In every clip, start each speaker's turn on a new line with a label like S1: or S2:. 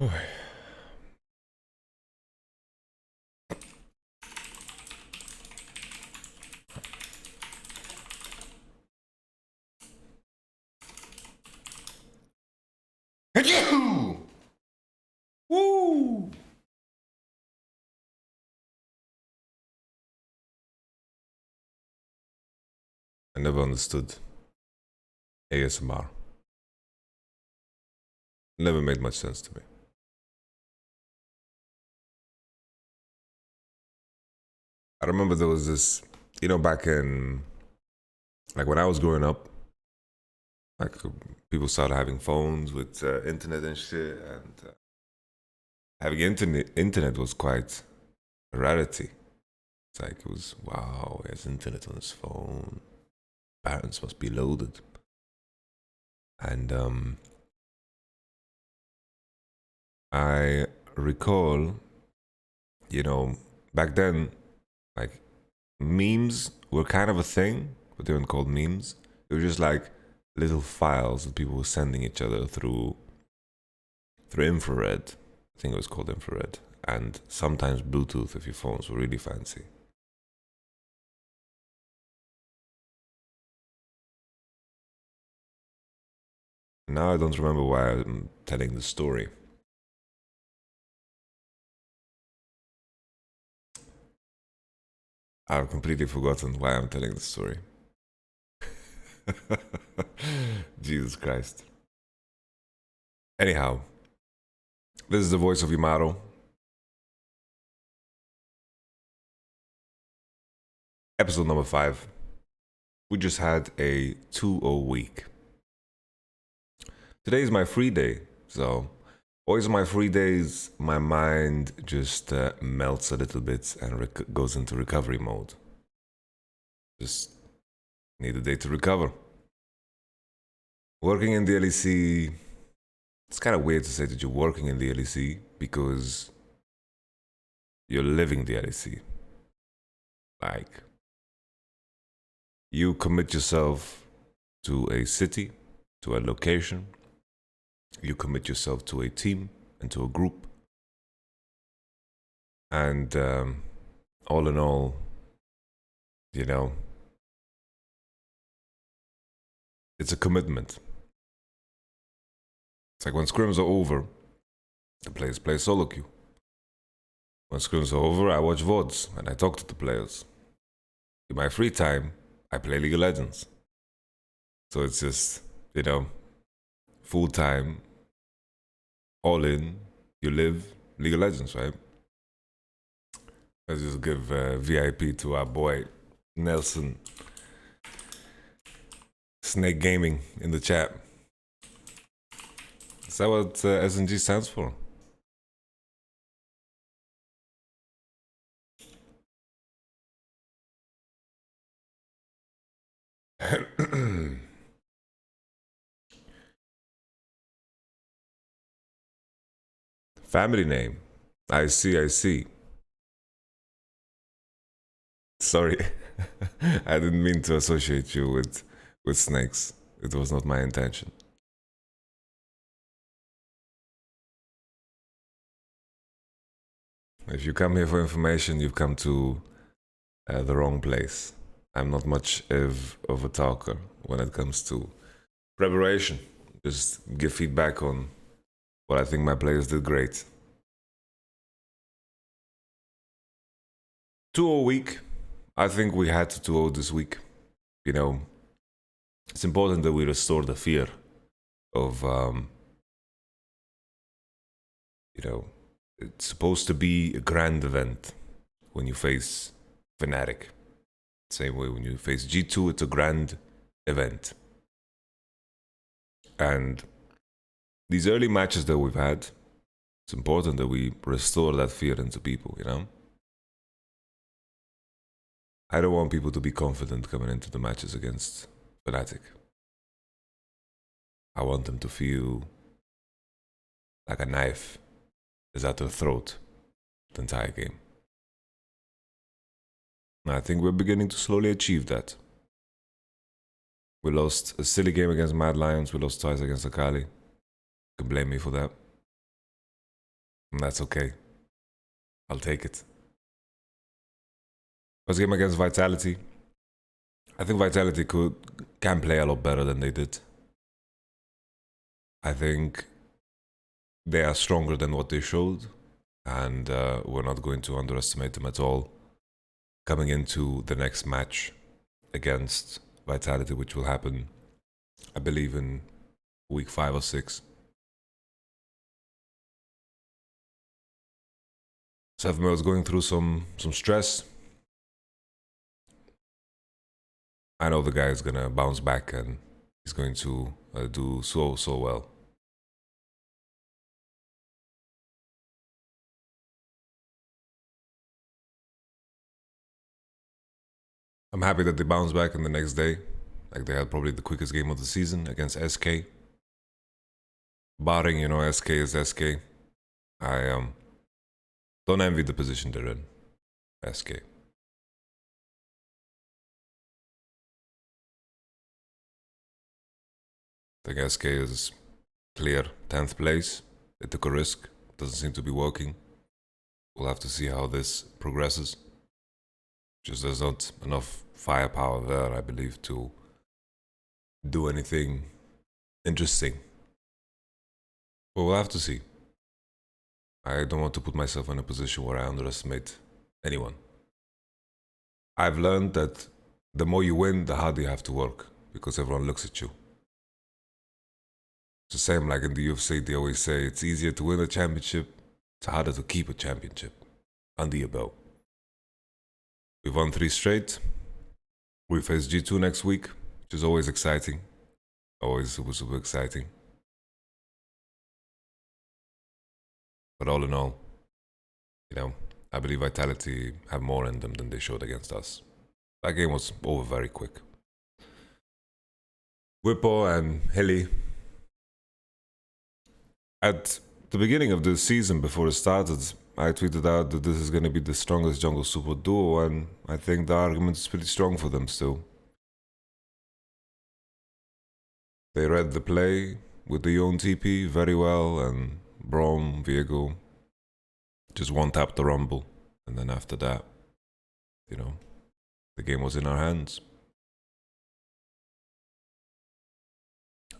S1: Oy. Woo! I never understood ASMR. Never made much sense to me. I remember there was this, back in, like when I was growing up, like people started having phones with internet and shit, and having internet was quite a rarity. It's like it was, wow, he has internet on his phone. Parents must be loaded. And I recall, back then, like memes were kind of a thing, but they weren't called memes. They were just like little files that people were sending each other through infrared. I think it was called infrared, and sometimes Bluetooth if your phones were really fancy. Now I don't remember why I'm telling the story. I've completely forgotten why I'm telling the story. Jesus Christ. Anyhow, this is the voice of Yamato. Episode number 5. We just had a 2-0 week. Today is my free day, so always on my free days, my mind just melts a little bit and goes into recovery mode. Just need a day to recover. Working in the LEC, it's kind of weird to say that you're working in the LEC because you're living the LEC. Like, you commit yourself to a city, to a location. You commit yourself to a team and to a group. And all in all, it's a commitment. It's like when scrims are over, the players play solo queue. When scrims are over, I watch VODs and I talk to the players. In my free time, I play League of Legends. So it's just, full time, all in, you live League of Legends, right? Let's just give VIP to our boy Nelson Snake Gaming in the chat. Is that what SNG stands for? Family name. I see. Sorry. I didn't mean to associate you with snakes. It was not my intention. If you come here for information, you've come to the wrong place. I'm not much of a talker when it comes to preparation. Just give feedback on what I think my players did great. 2-0 week. I think we had to 2-0 this week. It's important that we restore the fear of, it's supposed to be a grand event when you face Fnatic. Same way when you face G2, it's a grand event. And these early matches that we've had, it's important that we restore that fear into people, I don't want people to be confident coming into the matches against Fnatic. I want them to feel like a knife is at their throat the entire game. And I think we're beginning to slowly achieve that. We lost a silly game against Mad Lions, we lost twice against Akali. You can blame me for that. And that's okay. I'll take it. First game against Vitality. I think Vitality can play a lot better than they did. I think they are stronger than what they showed, and we're not going to underestimate them at all coming into the next match against Vitality, which will happen, I believe, in week 5 or 6. Sevmir is going through some stress. I know the guy is gonna bounce back and he's going to do so well. I'm happy that they bounced back in the next day. Like, they had probably the quickest game of the season against SK. Barring, you know, SK is SK. I don't envy the position they're in. SK. I think SK is clear 10th place. They took a risk. Doesn't seem to be working. We'll have to see how this progresses. Just there's not enough firepower there, I believe, to do anything interesting. But we'll have to see. I don't want to put myself in a position where I underestimate anyone. I've learned that the more you win, the harder you have to work, because everyone looks at you. It's the same like in the UFC, they always say it's easier to win a championship, it's harder to keep a championship under your belt. We've won 3 straight. We face G2 next week, which is always exciting. Always super exciting. But all in all, you know, I believe Vitality have more in them than they showed against us. That game was over very quick. Bwipo and Hilly. At the beginning of the season, before it started, I tweeted out that this is going to be the strongest jungle support duo, and I think the argument is pretty strong for them still. They read the play with the own TP very well, and Braum, Viego just one-tapped the Rumble, and then after that, you know, the game was in our hands.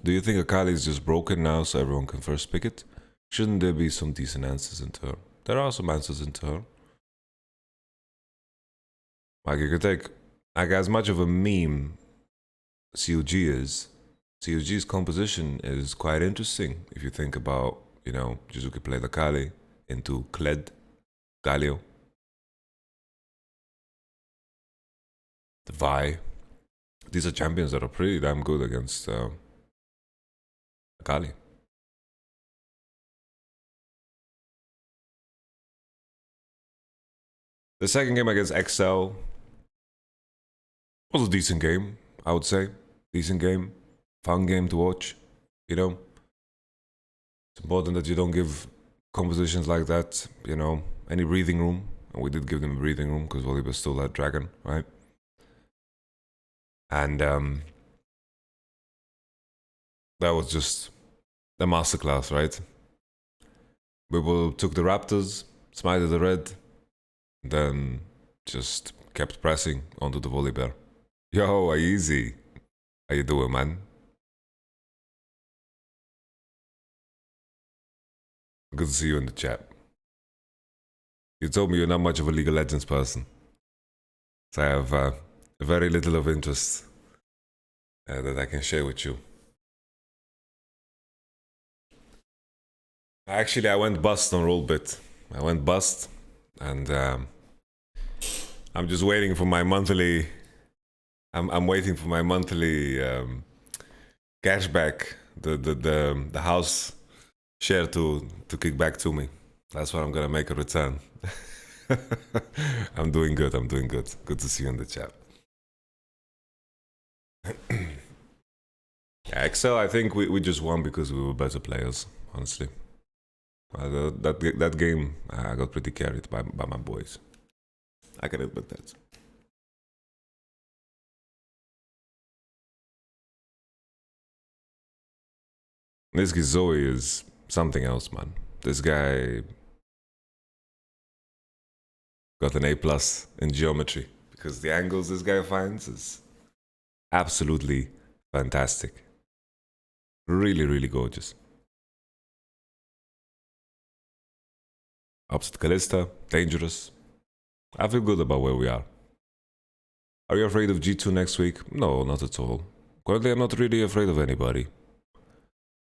S1: Do you think Akali is just broken now so everyone can first pick it? Shouldn't there be some decent answers into her? There are some answers into her. Like, you could take, like, as much of a meme COG is, COG's composition is quite interesting if you think about, you know, Jizuki played Akali into Kled, Galio, the Vi. These are champions that are pretty damn good against Akali. The second game against XL was a decent game, I would say. Decent game, fun game to watch, you know. It's important that you don't give compositions like that, you know, any breathing room. And we did give them a breathing room because Volibear still had Dragon, right? And that was just the masterclass, right? We took the Raptors, smited the red, then just kept pressing onto the Volibear. Yo, easy. How you doing, man? Good to see you in the chat. You told me you're not much of a League of Legends person. So I have very little of interest that I can share with you. Actually, I went bust on Rollbit. I went bust, and I'm just waiting for my monthly. I'm waiting for my monthly cashback, the house share to kick back to me. That's what I'm gonna make a return. I'm doing good. I'm doing good. Good to see you in the chat. Yeah, Excel, I think we just won because we were better players, honestly. That game, I got pretty carried by my boys. I can admit that. This guy Zoe is something else, man. This guy got an A+ in geometry because the angles this guy finds is absolutely fantastic. Really, really gorgeous. Upset Kalista, dangerous. I feel good about where we are. Are you afraid of G2 next week? No, not at all. Currently, I'm not really afraid of anybody.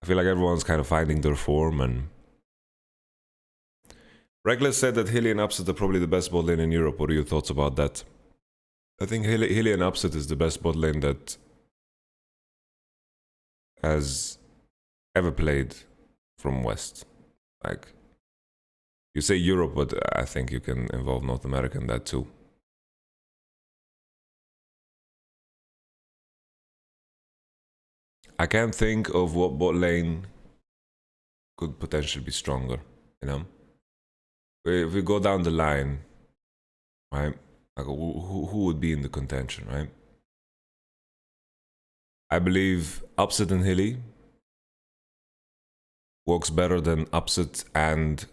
S1: I feel like everyone's kind of finding their form, and Reckless said that Hilly and Upset are probably the best bot lane in Europe. What are your thoughts about that? I think Hilly and Upset is the best bot lane that has ever played from West. Like, you say Europe, but I think you can involve North America in that too. I can't think of what bot lane could potentially be stronger, you know? If we go down the line, right? Like, who would be in the contention, right? I believe Upset and Hilly works better than Upset and,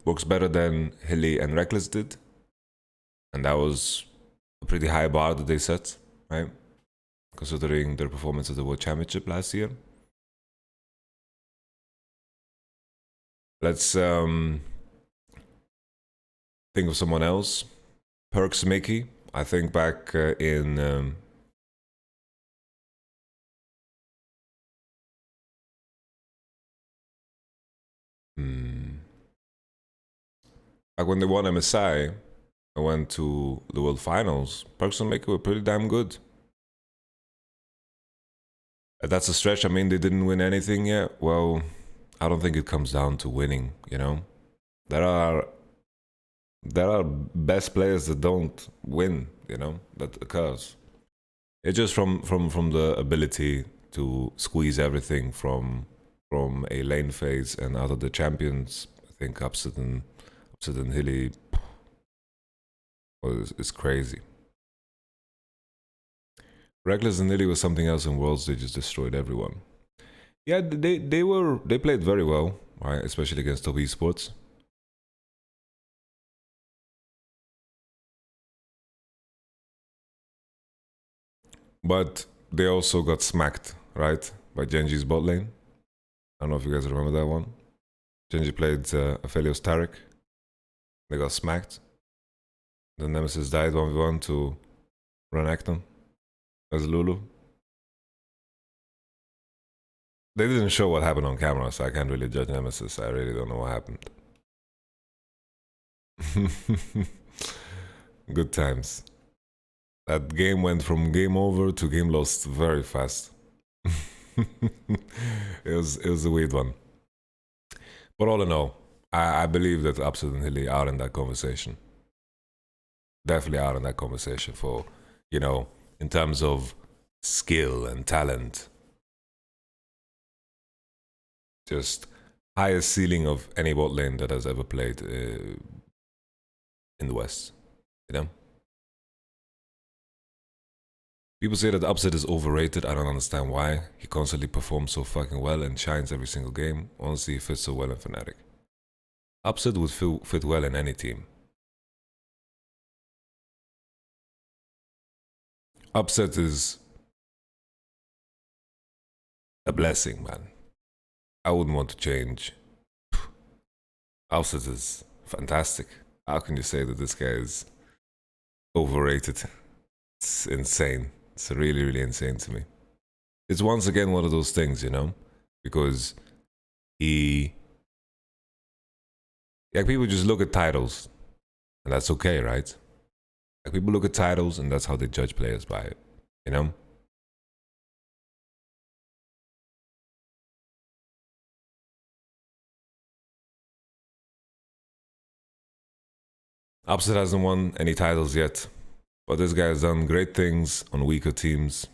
S1: works better than Hilly and Reckless did. And that was a pretty high bar that they set, right? Considering their performance at the World Championship last year. Let's think of someone else. Perks Mickey. I think back in like when they won MSI, I went to the World Finals. Perks and Mickey were pretty damn good. That's a stretch. I mean, they didn't win anything yet. Well, I don't think it comes down to winning, you know? There are best players that don't win, you know, that occurs. It's just from the ability to squeeze everything from a lane phase and out of the champions. I think Upset and Hilly is crazy. Reckless and Hilly was something else in Worlds. They just destroyed everyone. Yeah, they played very well, right? Especially against top esports. But they also got smacked, right? By Genji's bot lane. I don't know if you guys remember that one. Genji played Aphelios Taric. They got smacked. The Nemesis died 1v1 to Renekton as Lulu. They didn't show what happened on camera, so I can't really judge Nemesis. I really don't know what happened. Good times. That game went from game over to game lost very fast. it was a weird one. But all in all, I believe that Upset and Hilly are in that conversation. Definitely are in that conversation for, you know, in terms of skill and talent. Just highest ceiling of any bot lane that has ever played in the West, you know? People say that Upset is overrated. I don't understand why. He constantly performs so fucking well and shines every single game. Honestly, he fits so well in Fnatic. Upset would fit well in any team. Upset is a blessing, man. I wouldn't want to change. Upset is fantastic. How can you say that this guy is overrated? It's insane. It's really, really insane to me. It's once again one of those things, you know? Because like, people just look at titles, and that's okay, right? Like, people look at titles, and that's how they judge players by it, you know? Upset hasn't won any titles yet, but this guy has done great things on weaker teams,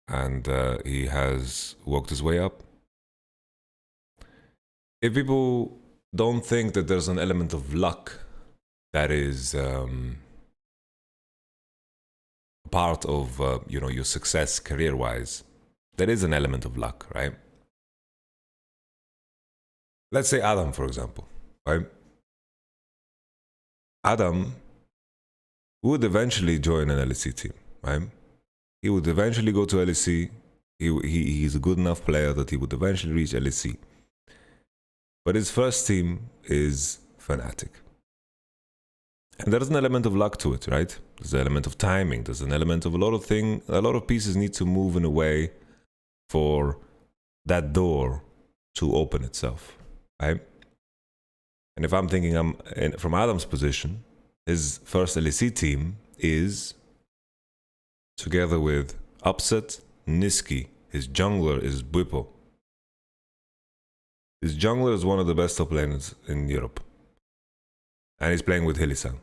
S1: and he has worked his way up. If people don't think that there's an element of luck that is part of you know, your success career-wise, there is an element of luck, right? Let's say Adam, for example, right? Adam would eventually join an LEC team, right? He would eventually go to LEC. He's a good enough player that he would eventually reach LEC. But his first team is Fnatic. And there's an element of luck to it, right? There's an element of timing. There's an element of a lot of pieces need to move in a way for that door to open itself, right? And if I'm thinking from Adam's position, his first LEC team is together with Upset, Niski. His jungler is Bwipo. His jungler is one of the best top laners in Europe. And he's playing with Hylissang.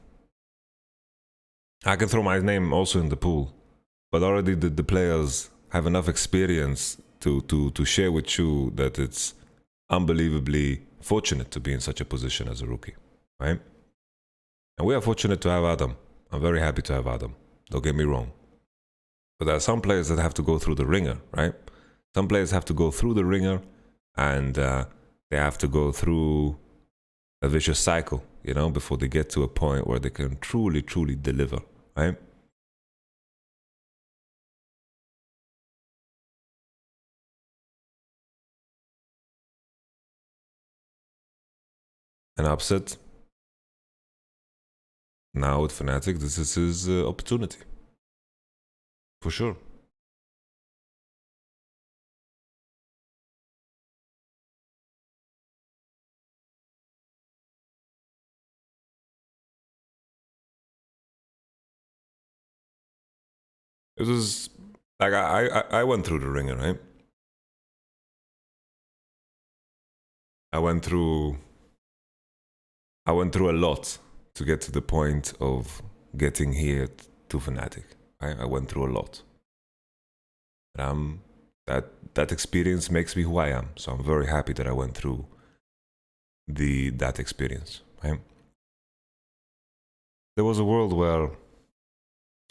S1: I can throw my name also in the pool, but already the players have enough experience to share with you that it's unbelievably fortunate to be in such a position as a rookie, right? And we are fortunate to have Adam. I'm very happy to have Adam. Don't get me wrong. But there are some players that have to go through the ringer, right? Some players have to go through the ringer and they have to go through a vicious cycle, you know, before they get to a point where they can truly, truly deliver, right? An Upset. Now with Fnatic, this is his opportunity. For sure. It was like I went through the ringer, right? I went through a lot to get to the point of getting here to Fnatic. I went through a lot. That experience makes me who I am. So I'm very happy that I went through that experience. Right? There was a world where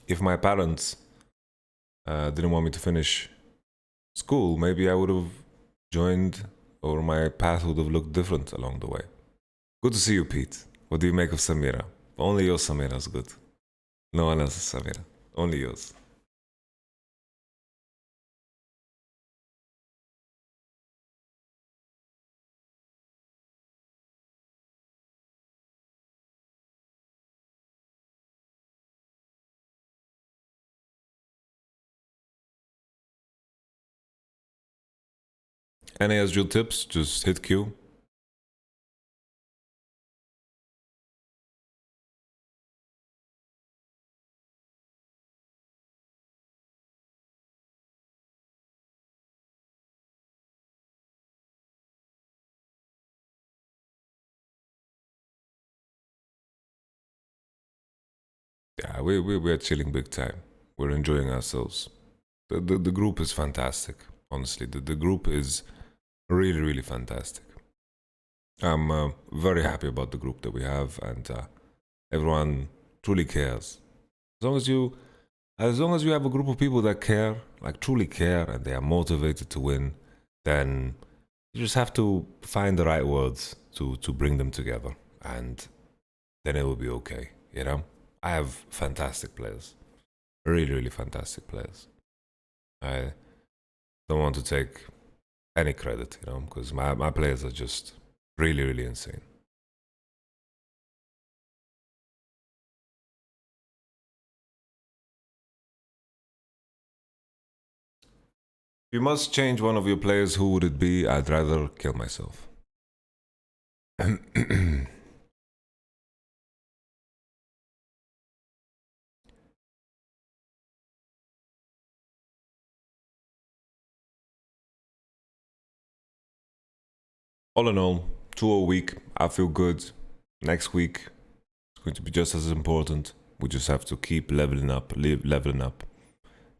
S1: if my parents didn't want me to finish school, maybe I would have joined, or my path would have looked different along the way. Good to see you, Pete. What do you make of Samira? Only yours, Samira, is good. No one else's Samira. Only yours. Any SGL tips? Just hit Q. Yeah, we're chilling big time. We're enjoying ourselves. The group is fantastic, honestly. The group is really, really fantastic. I'm very happy about the group that we have, and everyone truly cares. As long as you have a group of people that care, like truly care, and they are motivated to win, then you just have to find the right words to bring them together, and then it will be okay, you know? I have fantastic players. Really, really fantastic players. I don't want to take any credit, you know, because my players are just really, really insane. If you must change one of your players, who would it be? I'd rather kill myself. All in all, 2-0 week. I feel good. Next week, it's going to be just as important. We just have to keep leveling up, leveling up.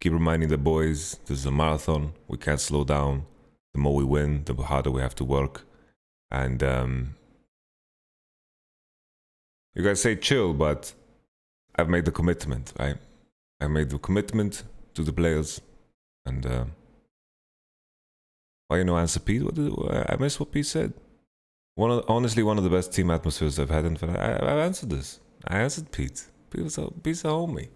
S1: Keep reminding the boys this is a marathon. We can't slow down. The more we win, the harder we have to work. And you guys say chill, but I've made the commitment, right? I made the commitment to the players. And why you know answer Pete? I missed what Pete said. Honestly, one of the best team atmospheres I've had in Fnatic. I've answered this. I answered Pete. Peace a homie.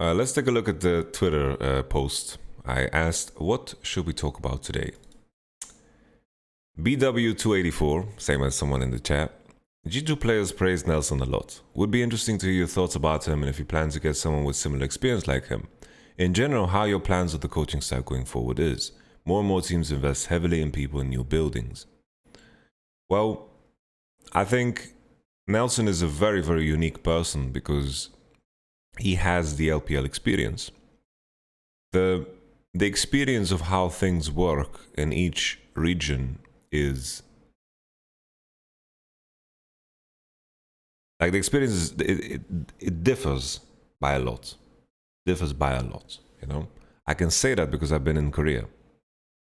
S1: Let's take a look at the Twitter post. I asked, what should we talk about today? BW284, same as someone in the chat. G2 players praise Nelson a lot. Would be interesting to hear your thoughts about him and if you plan to get someone with similar experience like him. In general, how your plans with the coaching staff going forward is. More and more teams invest heavily in people in new buildings. Well, I think Nelson is a very, very unique person because he has the LPL experience. The experience of how things work in each region is like the experience it differs by a lot. You know, I can say that because I've been in Korea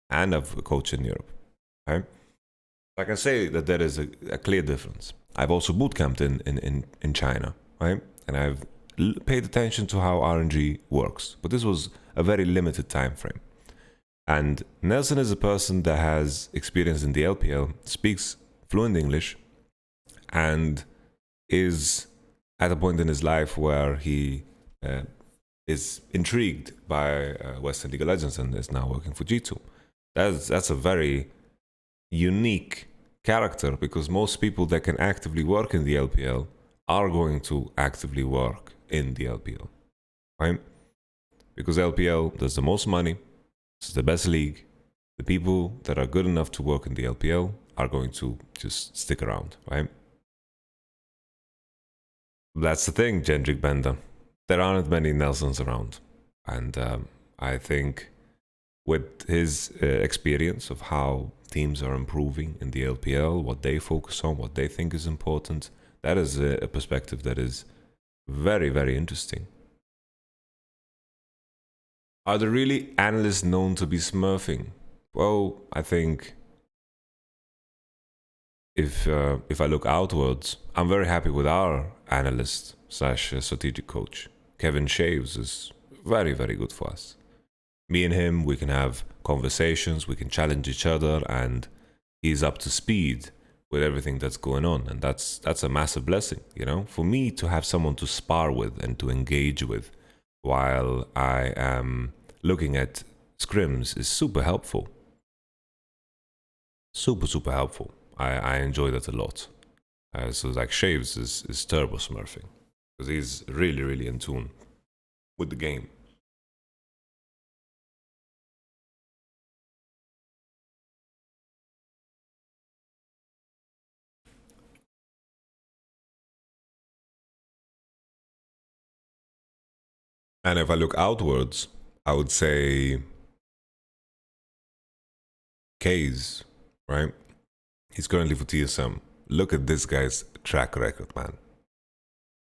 S1: and I've coached in Europe. Right? I can say that there is a clear difference. I've also bootcamped in China, right? And I've paid attention to how RNG works, but this was a very limited time frame. And Nelson is a person that has experience in the LPL, speaks fluent English, and is at a point in his life where he is intrigued by Western League of Legends and is now working for G2. That's a very unique character because most people that can actively work in the LPL are going to actively work in the LPL, right? Because LPL does the most money, it's the best league. The people that are good enough to work in the LPL are going to just stick around, right? That's the thing, Gendrick Bender. There aren't many Nelsons around. And I think with his experience of how teams are improving in the LPL, what they focus on, what they think is important, that is a perspective that is very, very interesting. Are there really analysts known to be smurfing? Well, I think if I look outwards, I'm very happy with our analyst / strategic coach. Kevin Shaves is very, very good for us. Me and him, we can have conversations, we can challenge each other, and he's up to speed with everything that's going on, and that's a massive blessing, you know. For me to have someone to spar with and to engage with while I am looking at scrims is super helpful. Super helpful. I enjoy that a lot. So like Shaves is turbo smurfing because he's really in tune with the game. And if I look outwards, I would say Kays, right? He's currently for TSM. Look at this guy's track record, man.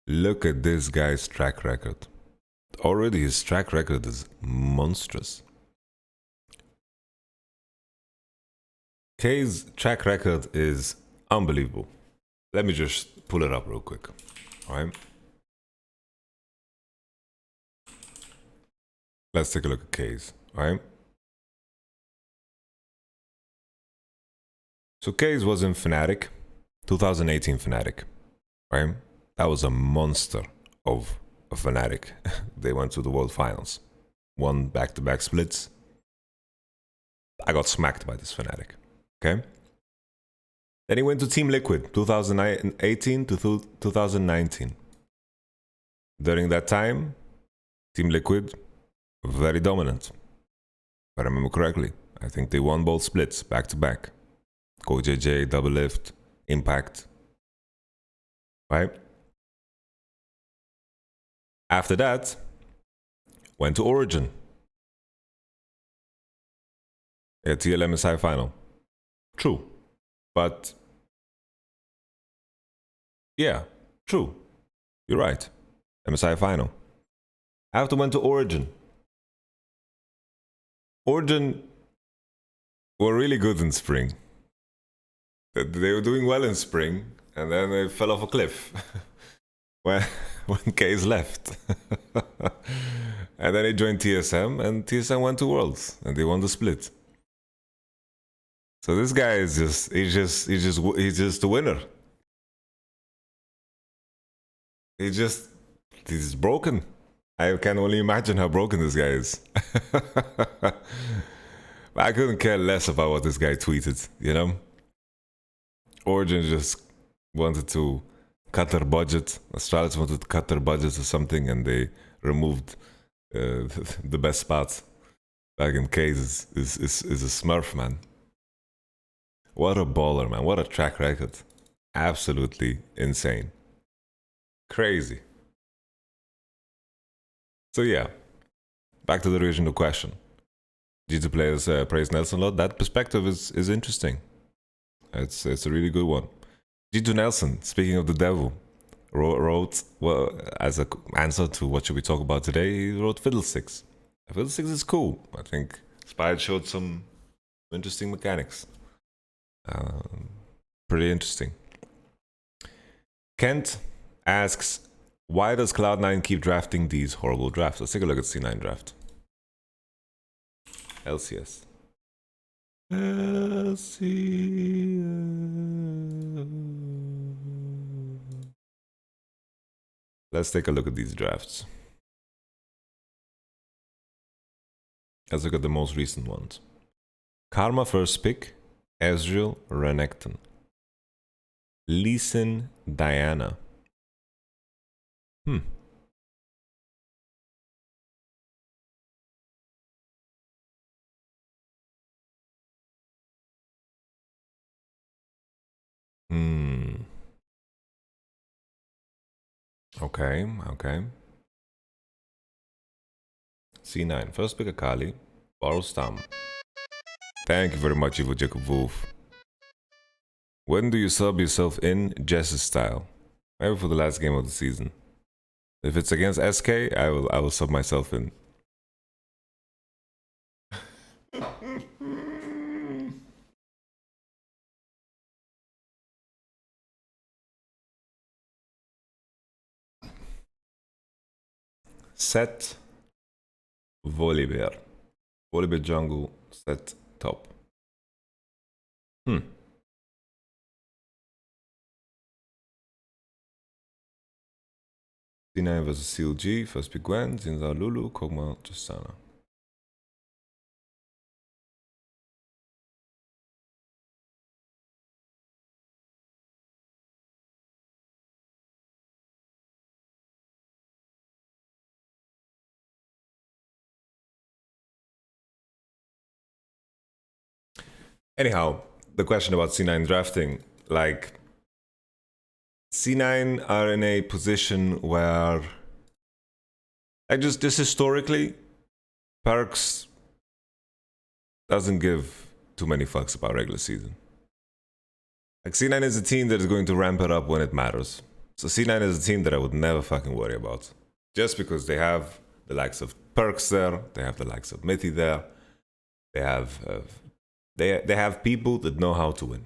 S1: Look at this guy's track record. Already his track record is monstrous. Kay's track record is unbelievable. Let me just pull it up real quick, all right? Let's take a look at Kay's, all right? So Kay's was in Fnatic, 2018 Fnatic, right? That was a monster of a Fnatic. They went to the World Finals, won back-to-back splits. I got smacked by this Fnatic, okay? Then he went to Team Liquid, 2018 to 2019. During that time, Team Liquid, very dominant. If I remember correctly, I think they won both splits back-to-back. GoJJ, Double Lift, Impact, right? After that, went to Origin. Yeah, TL MSI final. True. But yeah, true. You're right. MSI final. After went to Origin. Origin were really good in spring. They were doing well in spring, and then they fell off a cliff. when Case left. And then he joined TSM, and TSM went to Worlds, and they won the split. So this guy is he's just a winner. He's broken. I can only imagine how broken this guy is. I couldn't care less about what this guy tweeted, you know? Origin just wanted to cut their budget. Astralis wanted to cut their budget or something, and they removed the best spots. Back in Case is a smurf, man. What a baller, man. What a track record. Absolutely insane. Crazy. So yeah, back to the original question. G2 players praise Nelson a lot. That perspective is interesting. It's a really good one. G2 Nelson, speaking of the devil, wrote, well, as an answer to what should we talk about today, he wrote Fiddlesticks. Fiddlesticks is cool. I think Spired showed some interesting mechanics. Pretty interesting. Kent asks, why does Cloud9 keep drafting these horrible drafts? Let's take a look at C9 draft. LCS. Let's take a look at these drafts. Let's look at the most recent ones. Karma first pick, Ezreal Renekton. Lee Sin Diana. Okay. C9, first pick Akali, borrow Stam. Thank you very much, Evil Jacob Wolf. When do you sub yourself in Jess's style? Maybe for the last game of the season. If it's against SK, I will sub myself in. Set Volibear. Volibear jungle, set top. C9 versus CLG, first pick Gwen, Zinzao Lulu, Kog'Maw, Tristana. Anyhow, the question about C9 drafting, like, C9 are in a position where, like, just historically, Perks doesn't give too many fucks about regular season. Like, C9 is a team that is going to ramp it up when it matters. So C9 is a team that I would never fucking worry about. Just because they have the likes of Perks there, they have the likes of Mithy there, they have people that know how to win.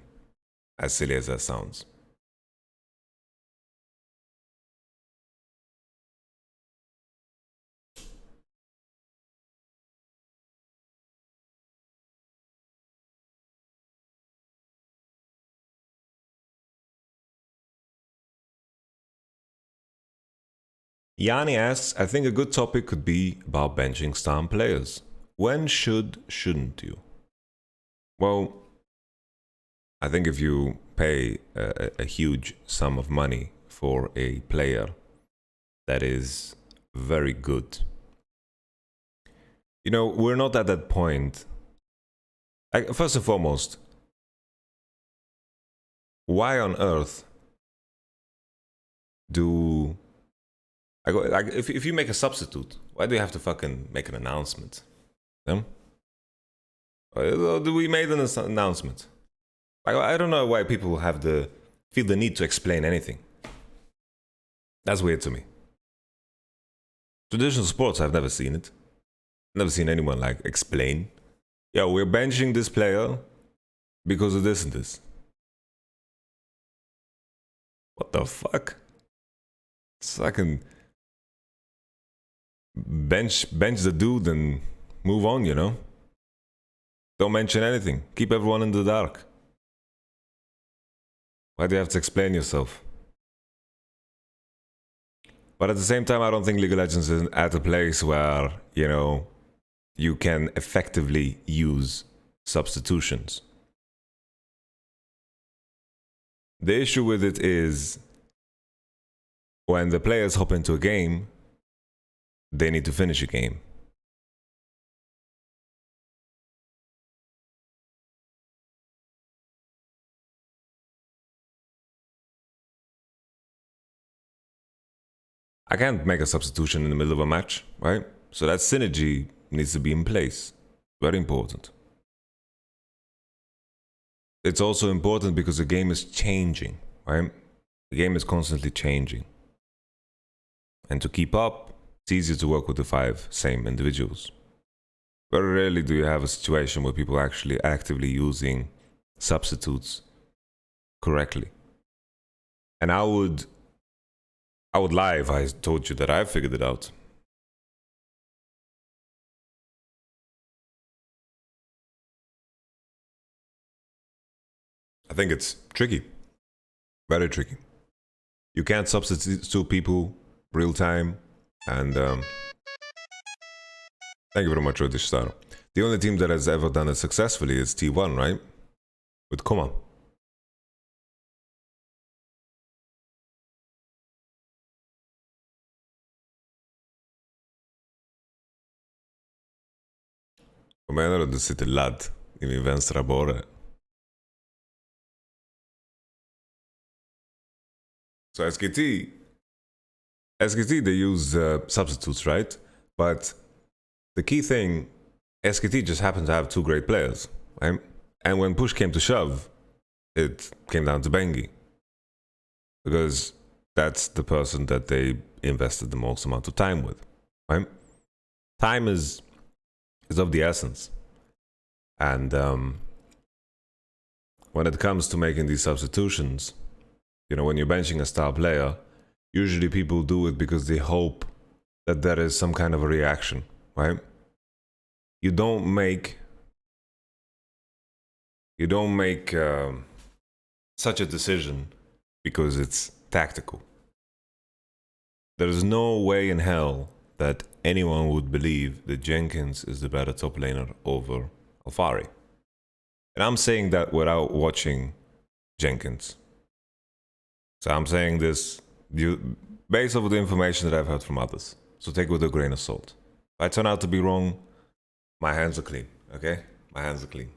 S1: As silly as that sounds. Yanni asks, I think a good topic could be about benching star players. When shouldn't you? Well, I think if you pay a huge sum of money for a player that is very good, you know, we're not at that point. Like, first and foremost, why on earth do... Like, if you make a substitute, why do you have to fucking make an announcement? Yeah? We made an announcement. Like, I don't know why people feel the need to explain anything. That's weird to me. Traditional sports, I've never seen it. Never seen anyone like explain. Yeah, we're benching this player because of this and this. What the fuck? So I can bench the dude and move on, you know? Don't mention anything. Keep everyone in the dark. Why do you have to explain yourself? But at the same time, I don't think League of Legends is at a place where, you know, you can effectively use substitutions. The issue with it is when the players hop into a game, they need to finish a game. I can't make a substitution in the middle of a match, right? So that synergy needs to be in place. Very important. It's also important because the game is changing, right? The game is constantly changing. And to keep up, it's easier to work with the 5 same individuals. Very rarely do you have a situation where people are actually actively using substitutes correctly. And I would lie if I told you that I figured it out. I think it's tricky. Very tricky. You can't substitute people real time. And thank you very much, Rodish Star. The only team that has ever done it successfully is T1, right? With Kuma. Vad menar du? Du sitter ladd i min vänstra borre. So SKT, they use substitutes, right? But the key thing, SKT just happened to have 2 great players, right? And when push came to shove, it came down to Bengi. Because that's the person that they invested the most amount of time with, right? Time is of the essence. And when it comes to making these substitutions, you know, when you're benching a star player, usually people do it because they hope that there is some kind of a reaction, right? You don't make such a decision because it's tactical. There is no way in hell that anyone would believe that Jenkins is the better top laner over Alphari. And I'm saying that without watching Jenkins. So I'm saying this based off the information that I've heard from others. So take it with a grain of salt. If I turn out to be wrong, my hands are clean, okay? My hands are clean.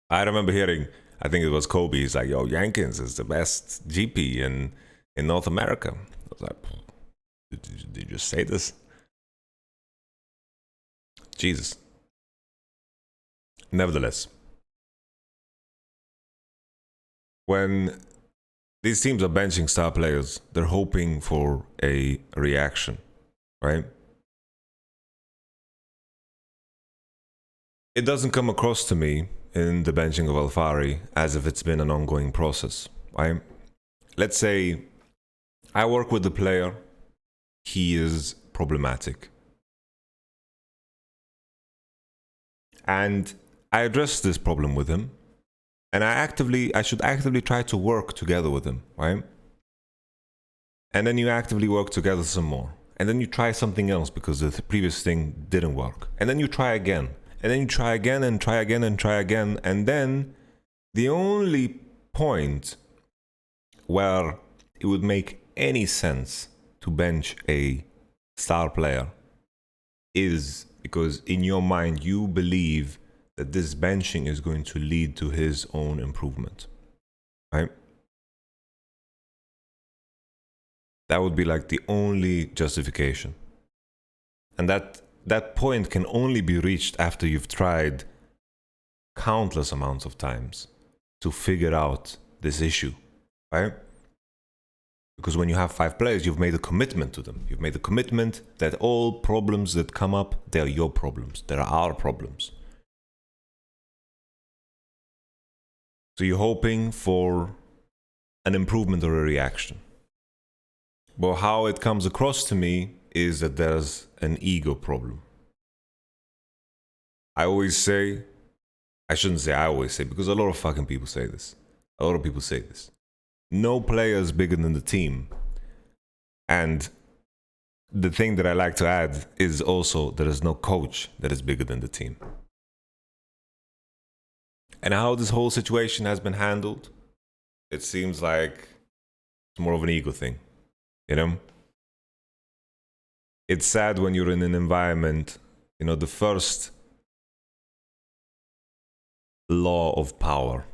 S1: I remember hearing, I think it was Kobe, he's like, yo, Jenkins is the best GP in North America. I was like, did you just say this? Jesus. Nevertheless, when these teams are benching star players, they're hoping for a reaction, right? It doesn't come across to me in the benching of Alphari as if it's been an ongoing process, right? Let's say I work with the player, he is problematic. And I address this problem with him, and I should actively try to work together with him, right? And then you actively work together some more. And then you try something else because the previous thing didn't work. And then you try again. And then you try again and try again and try again. And then the only point where it would make any sense to bench a star player is because in your mind you believe that this benching is going to lead to his own improvement, right? That would be like the only justification. And that point can only be reached after you've tried countless amounts of times to figure out this issue, right? Because when you have 5 players, you've made a commitment to them. You've made a commitment that all problems that come up, they're your problems. They're our problems. So you're hoping for an improvement or a reaction. But how it comes across to me is that there's an ego problem. I always say, I shouldn't say I always say, because a lot of fucking people say this. A lot of people say this. No player is bigger than the team. And the thing that I like to add is also there is no coach that is bigger than the team. And how this whole situation has been handled, it seems like it's more of an ego thing, you know? It's sad when you're in an environment, you know, the first law of power.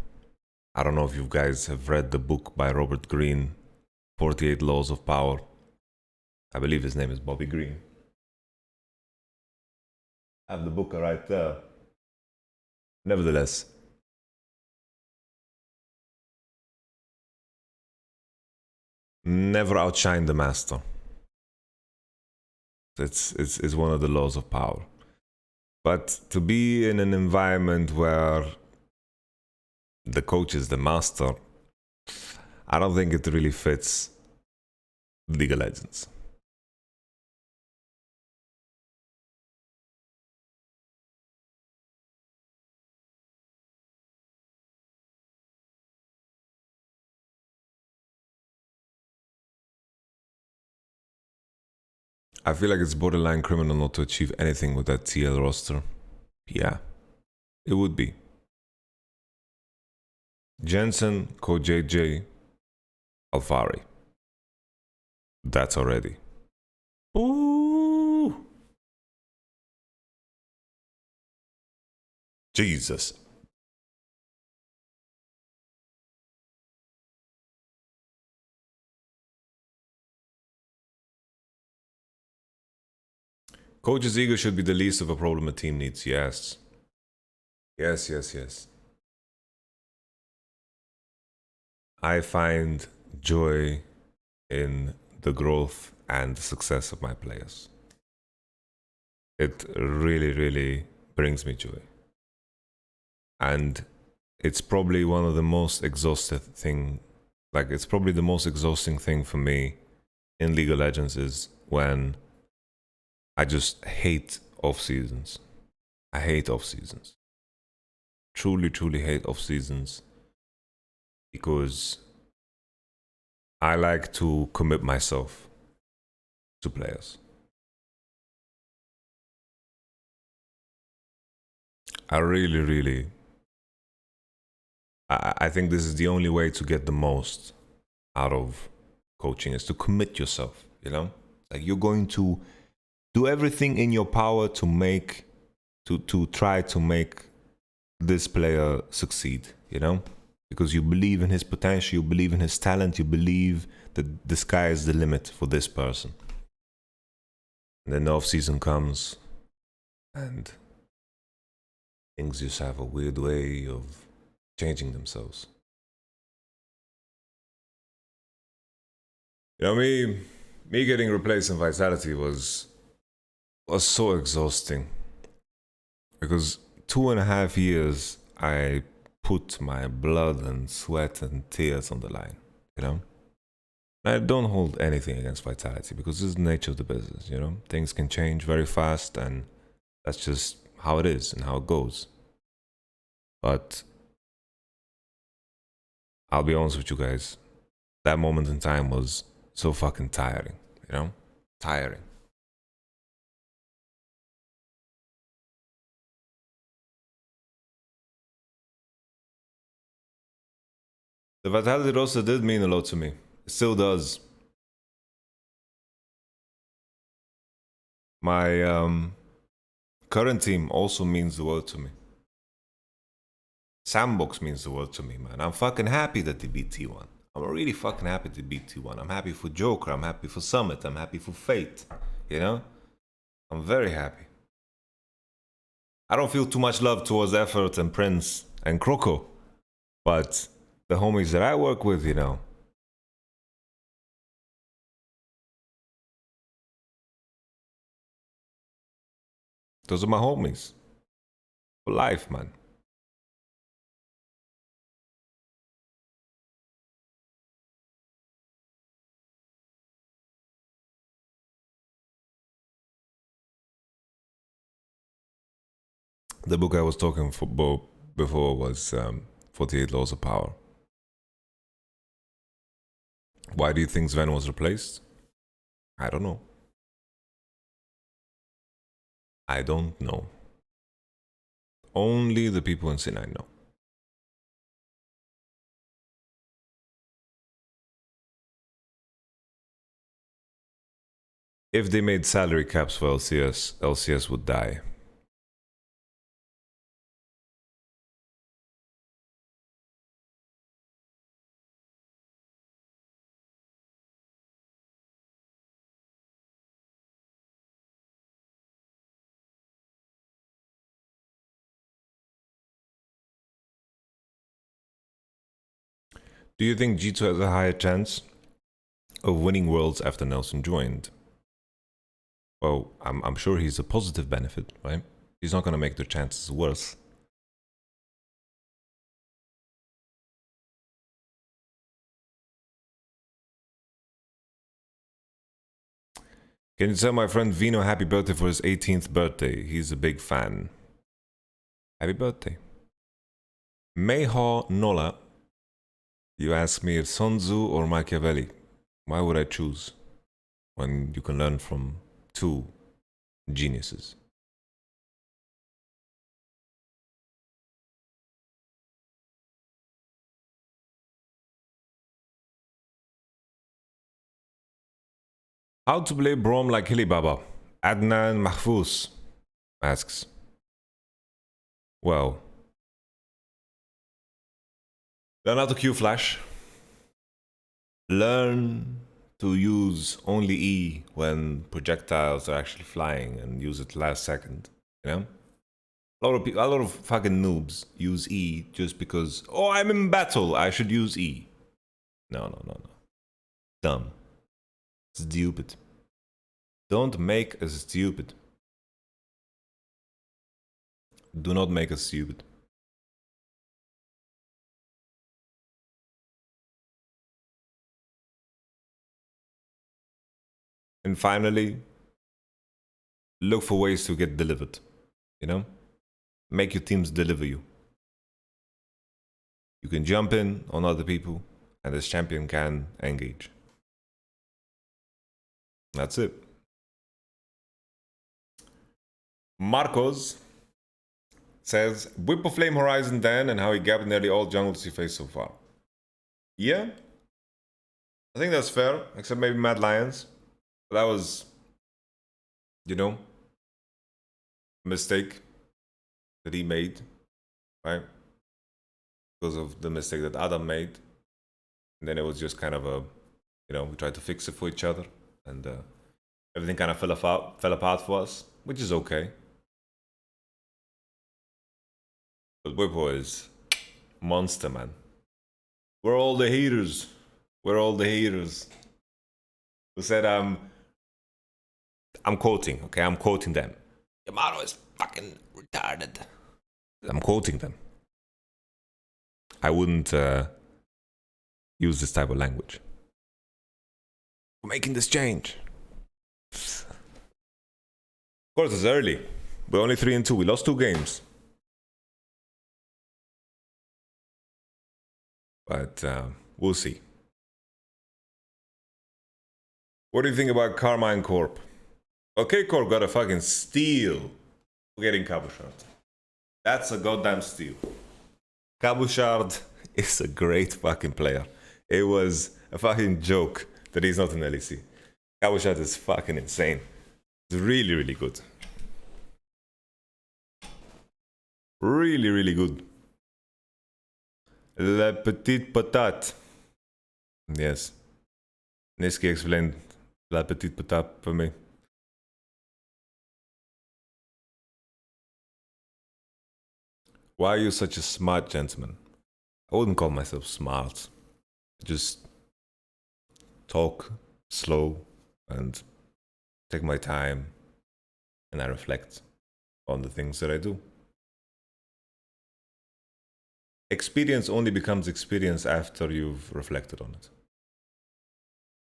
S1: I don't know if you guys have read the book by Robert Greene, 48 Laws of Power. I believe his name is Bobby Greene. I have the book right there. Nevertheless, never outshine the master. It's one of the laws of power. But to be in an environment where the coach is the master, I don't think it really fits League of Legends. I feel like it's borderline criminal not to achieve anything with that TL roster. Yeah, it would be. Jensen, KoJJ, Alfari. That's already. Ooh. Jesus. Coach's ego should be the least of a problem a team needs. Yes. Yes. I find joy in the growth and the success of my players. It really brings me joy. And it's probably one of the most exhausting thing, like it's probably the most exhausting thing for me in League of Legends is when I just hate off seasons. I hate off seasons. Truly hate off seasons because I like to commit myself to players. I really I think this is the only way to get the most out of coaching is to commit yourself, you know? Like you're going to do everything in your power to make to try to make this player succeed, you know? Because you believe in his potential, you believe in his talent, you believe that the sky is the limit for this person. And then the off season comes and things just have a weird way of changing themselves. You know, me getting replaced in Vitality was so exhausting. Because 2.5 years I put my blood and sweat and tears on the line, you know? I don't hold anything against Vitality because this is the nature of the business, you know? Things can change very fast and that's just how it is and how it goes. But I'll be honest with you guys, that moment in time was so fucking tiring, you know? Tiring. The Vitality roster did mean a lot to me. It still does. My current team also means the world to me. Sandbox means the world to me, man. I'm fucking happy that they beat T1. I'm really fucking happy to beat T1. I'm happy for Joker. I'm happy for Summit. I'm happy for Fate. You know? I'm very happy. I don't feel too much love towards Effort and Prince and Croco. But the homies that I work with, you know. Those are my homies. For life, man. The book I was talking before was 48 Laws of Power. Why do you think Sven was replaced? I don't know. I don't know. Only the people in Sinai know. If they made salary caps for LCS, LCS would die. Do you think G2 has a higher chance of winning Worlds after Nelson joined? Well, I'm sure he's a positive benefit, right? He's not going to make their chances worse. Can you tell my friend Vino happy birthday for his 18th birthday? He's a big fan. Happy birthday. Mayhaw Nola. You ask me if Sun Tzu or Machiavelli. Why would I choose when you can learn from two geniuses? How to play Braum like Hilibaba? Adnan Mahfous asks. Well, learn how to Q flash. Learn to use only E when projectiles are actually flying and use it last second. You know? A lot of fucking noobs use E just because, oh, I'm in battle, I should use E. No. Dumb. Stupid. Don't make us stupid. Do not make us stupid. And finally, look for ways to get delivered. You know? Make your teams deliver you. You can jump in on other people, and this champion can engage. That's it. Marcos says, Bwipo Flame Horizon Dan and how he gapped nearly all jungles he faced so far. Yeah, I think that's fair, except maybe Mad Lions. But that was, you know, a mistake that he made, right? Because of the mistake that Adam made. And then it was just kind of a, you know, we tried to fix it for each other. And everything kind of fell apart for us, which is okay. But Bwipo is monster, man. We're all the haters. We're all the haters. Who said, I'm quoting, okay? I'm quoting them. Yamato is fucking retarded. I'm quoting them. I wouldn't use this type of language. We're making this change. Of course, it's early. We're only 3-2. We lost 2 games. But we'll see. What do you think about Carmine Corp? Okay, Corp got a fucking steal for getting Cabuchard. That's a goddamn steal. Cabuchard is a great fucking player. It was a fucking joke that he's not in LEC. Cabuchard is fucking insane. It's really, really good. Really, really good. La petite patate. Yes. Niski explained La petite patate for me. Why are you such a smart gentleman? I wouldn't call myself smart. I just talk slow and take my time and I reflect on the things that I do. Experience only becomes experience after you've reflected on it.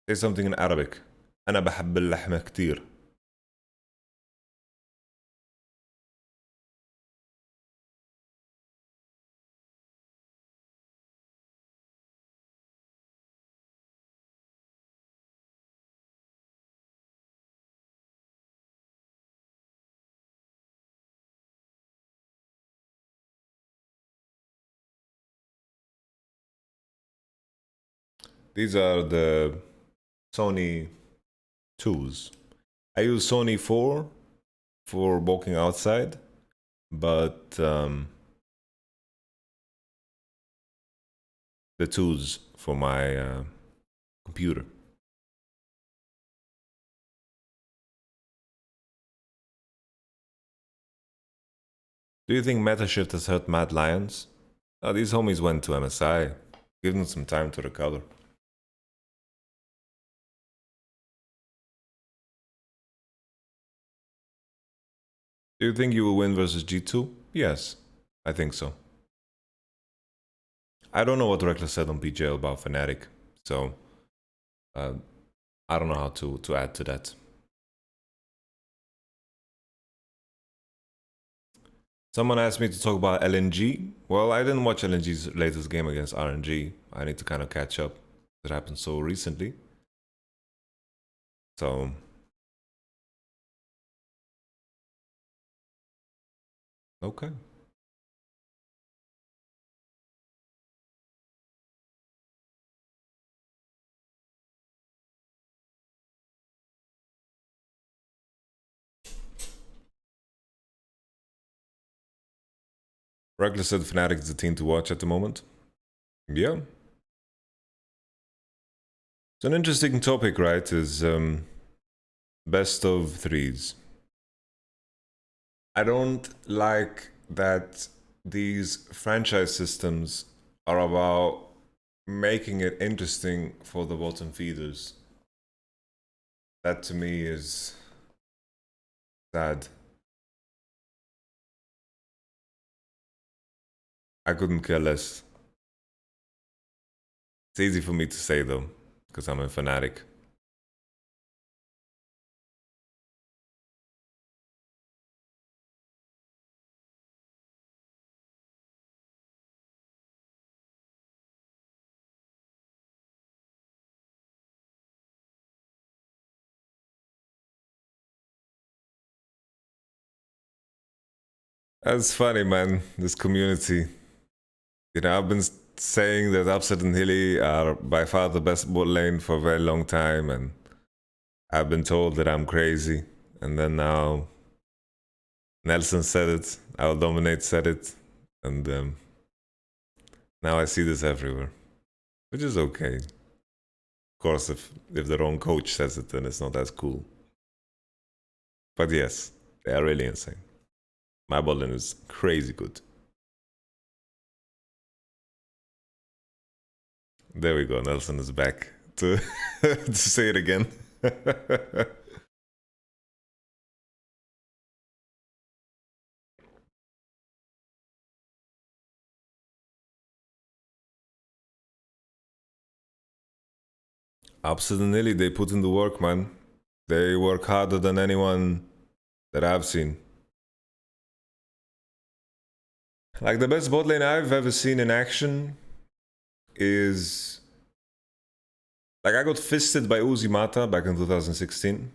S1: Say something in Arabic. أنا بحب اللحمة كتير. These are the Sony 2s. I use Sony 4 for walking outside, but the 2s for my computer. Do you think meta shift has hurt Mad Lions? Oh, these homies went to MSI. Give them some time to recover. Do you think you will win versus G2? Yes, I think so. I don't know what Reckless said on PJL about Fnatic, so I don't know how to add to that. Someone asked me to talk about LNG. Well, I didn't watch LNG's latest game against RNG. I need to kind of catch up. It happened so recently. So okay. Reckless said Fnatic is the team to watch at the moment. Yeah. It's an interesting topic, right? Is best of threes. I don't like that these franchise systems are about making it interesting for the bottom feeders. That to me is sad. I couldn't care less. It's easy for me to say though, because I'm a fanatic. That's funny, man. This community. You know, I've been saying that Upset and Hilly are by far the best bot lane for a very long time, and I've been told that I'm crazy. And then now Nelson said it, I'll Dominate said it, and now I see this everywhere, which is okay. Of course, if the wrong coach says it, then it's not as cool. But yes, they are really insane. My bot lane is crazy good. There we go, Nelson is back to, to say it again. Upset and Illy, they put in the work, man. They work harder than anyone that I've seen. Like, the best bot lane I've ever seen in action is... Like, I got fisted by Uzimata back in 2016.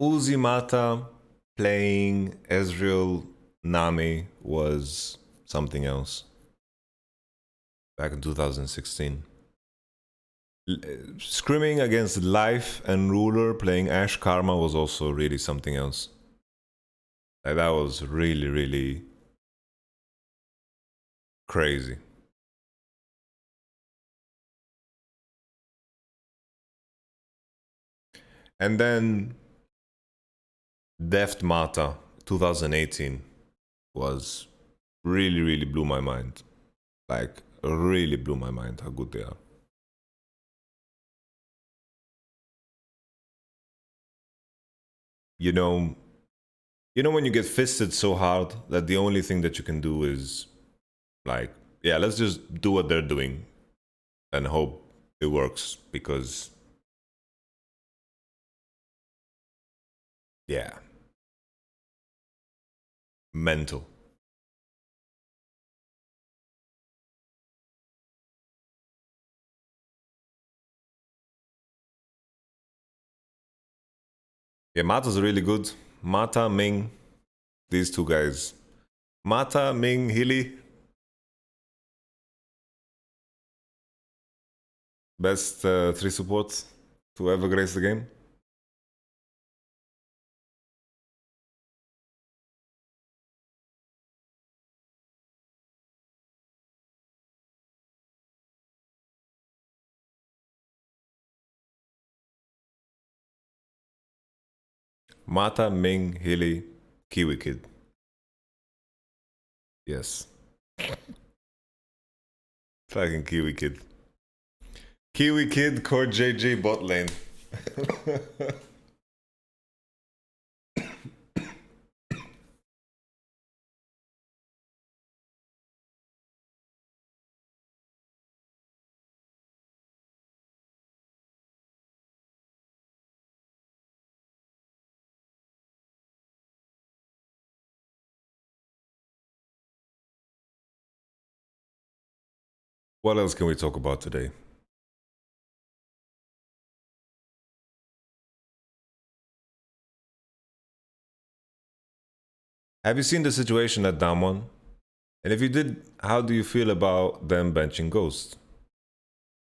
S1: Uzimata playing Ezreal Nami was something else. Back in 2016. Scrimming against Life and Ruler playing Ash Karma was also really something else. Like, that was really, really crazy. And then Deft Mata 2018 was really, really blew my mind. Like, really blew my mind how good they are. You know when you get fisted so hard that the only thing that you can do is like, yeah, let's just do what they're doing and hope it works, because yeah, mental. Yeah, Mata's really good. Mata, Ming, these two guys. Mata, Ming, Hilly. Best 3 supports to ever grace the game. Mata, Ming, Hilly, Kiwi Kid. Yes. Fucking Kiwi Kid. Kiwi Kid, Core JJ bot lane. What else can we talk about today? Have you seen the situation at Damwon? And if you did, how do you feel about them benching Ghost?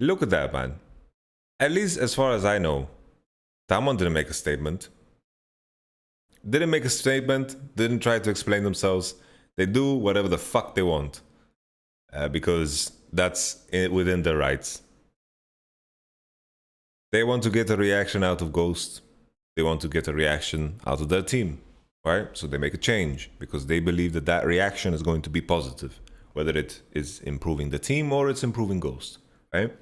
S1: Look at that, man. At least as far as I know, Damwon didn't make a statement. Didn't make a statement, didn't try to explain themselves. They do whatever the fuck they want. Because that's within their rights. They want to get a reaction out of Ghost. They want to get a reaction out of their team, right? So they make a change because they believe that that reaction is going to be positive, whether it is improving the team or it's improving Ghost, right?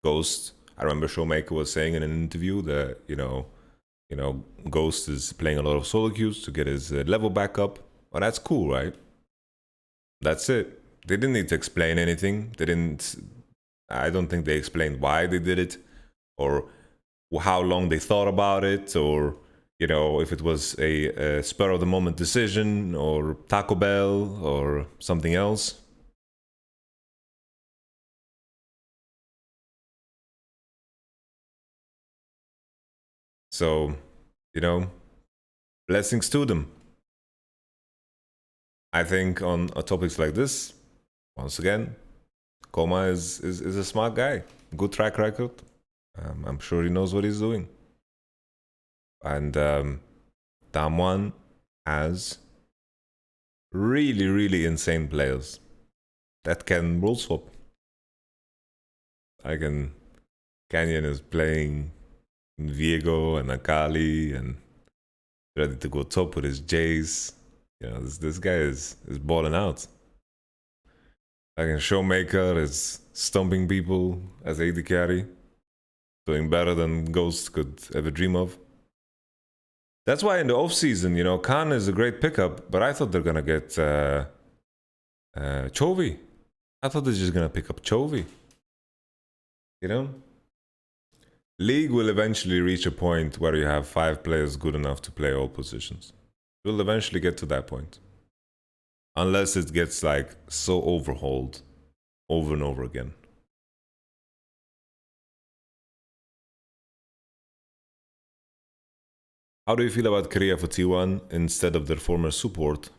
S1: Ghost, I remember Showmaker was saying in an interview that, you know, Ghost is playing a lot of solo queues to get his level back up. Well, that's cool, right? That's it. They didn't need to explain anything. I don't think they explained why they did it or how long they thought about it, or if it was a spur of the moment decision or Taco Bell or something else. So, blessings to them. I think on topics like this, once again, Koma is a smart guy, good track record. I'm sure he knows what he's doing. And Damwon has really, really insane players that can role swap. Canyon is playing Viego and Akali and ready to go top with his Jace. This guy is balling out. Showmaker is stomping people as AD carry, doing better than Ghost could ever dream of. That's why in the off season, Khan is a great pickup, but I thought they're gonna get Chovy. I thought they're just gonna pick up Chovy. League will eventually reach a point where you have 5 players good enough to play all positions. We'll eventually get to that point. Unless it gets so overhauled over and over again. How do you feel about Korea for T1 instead of their former support?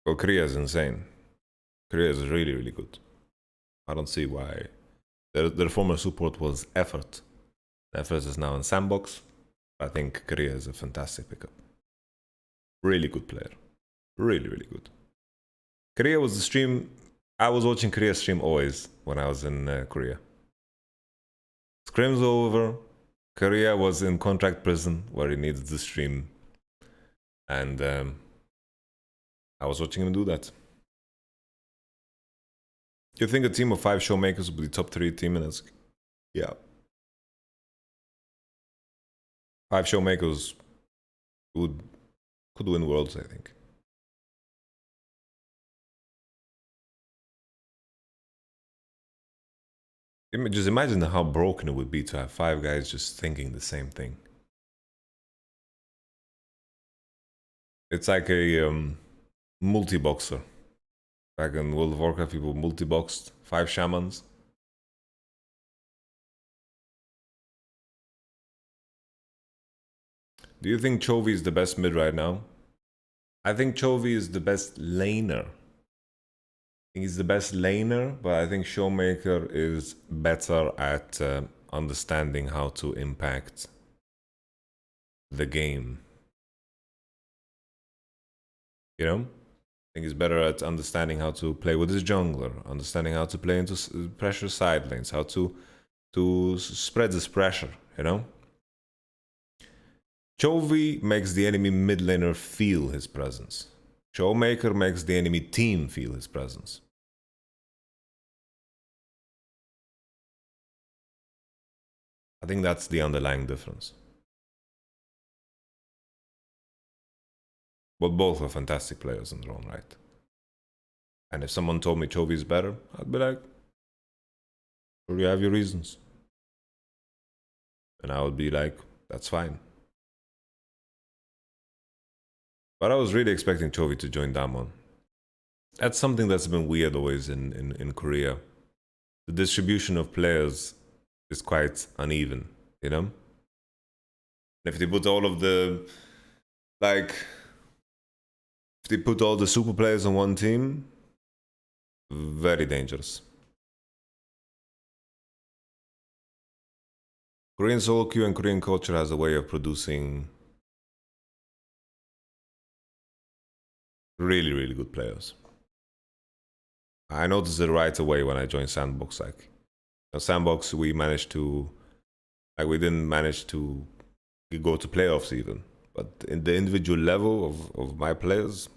S1: Well, Korea is insane. Korea is really, really good. I don't see why. Their former support was Effort. Effort is now in Sandbox. I think Korea is a fantastic pickup. Really good player. Really, really good. Korea was the stream. I was watching Korea stream always when I was in Korea. Scrims over. Korea was in contract prison where he needed to stream. And I was watching him do that. You think a team of 5 showmakers would be the top 3 team in this? Yeah. 5 showmakers could win worlds, I think. Just imagine how broken it would be to have 5 guys just thinking the same thing. It's like a multi-boxer. Back in World of Warcraft, people multi-boxed 5 shamans. Do you think Chovy is the best mid right now? I think Chovy is the best laner. I think he's the best laner, but I think Showmaker is better at understanding how to impact the game. You know? I think he's better at understanding how to play with his jungler, understanding how to play into pressure side lanes, how to spread this pressure, you know? Chovy makes the enemy mid laner feel his presence. Showmaker makes the enemy team feel his presence. I think that's the underlying difference. But both are fantastic players in their own right. And if someone told me Chovy is better, I'd be like, sure, you have your reasons. And I would be like, that's fine. But I was really expecting Chovy to join Damwon. That's something that's been weird always in Korea. The distribution of players is quite uneven, you know? If they put all of the, like, if they put all the super players on one team, very dangerous. Korean solo queue and Korean culture has a way of producing really, really good players. I noticed it right away when I joined Sandbox. Like, Sandbox, we managed to, like, we didn't manage to go to playoffs even. But in the individual level of my players,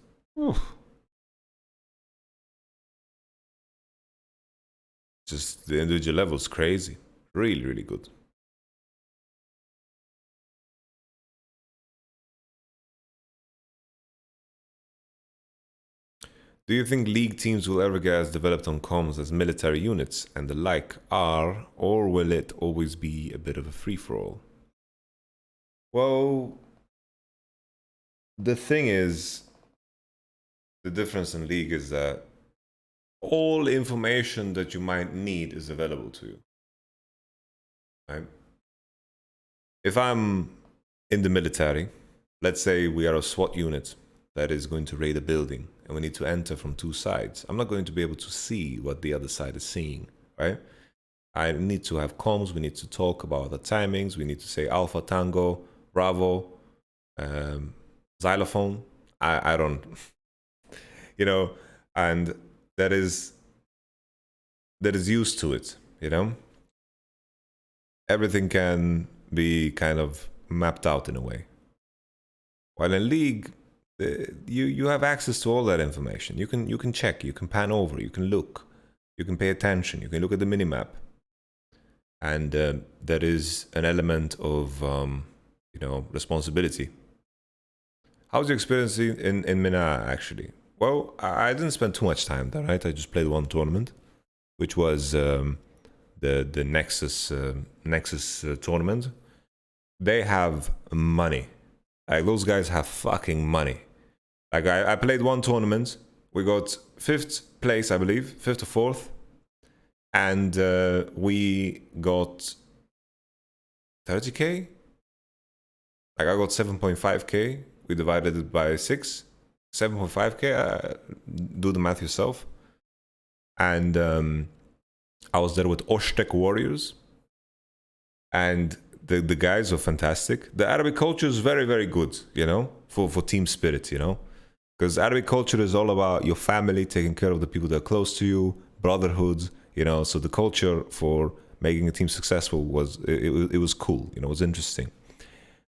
S1: just the individual level is crazy. Really, really good. Do you think league teams will ever get as developed on comms as military units and the like are, or will it always be a bit of a free-for-all? Well, the thing is, the difference in league is that all information that you might need is available to you. Right? If I'm in the military, let's say we are a SWAT unit that is going to raid a building and we need to enter from two sides. I'm not going to be able to see what the other side is seeing, right? I need to have comms, we need to talk about the timings, we need to say Alpha, Tango, Bravo, xylophone. I don't, you know, and that is used to it, you know? Everything can be kind of mapped out in a way. While in League, you have access to all that information. You can check, you can pan over, you can look, you can pay attention, you can look at the minimap, and there is an element of you know, responsibility. How's your experience in Mina actually? Well, I didn't spend too much time there, right? I just played one tournament, which was the Nexus tournament. They have money. Like, those guys have fucking money. Like, I played one tournament. We got 5th place, I believe, 5th or 4th. And we got 30k. Like, I got 7.5k. We divided it by 6. 7.5k. Do the math yourself. And I was there with Oshtek Warriors. And the guys are fantastic. The Arabic culture is very, very good, you know, for team spirit, you know. Because Arabic culture is all about your family, taking care of the people that are close to you, brotherhood, you know. So the culture for making a team successful was, it was cool, you know, it was interesting.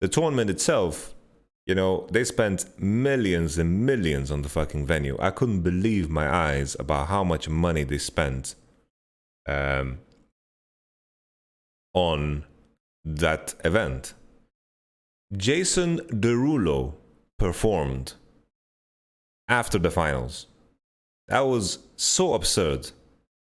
S1: The tournament itself, you know, they spent millions and millions on the fucking venue. I couldn't believe my eyes about how much money they spent on that event. Jason Derulo performed after the finals. That was so absurd.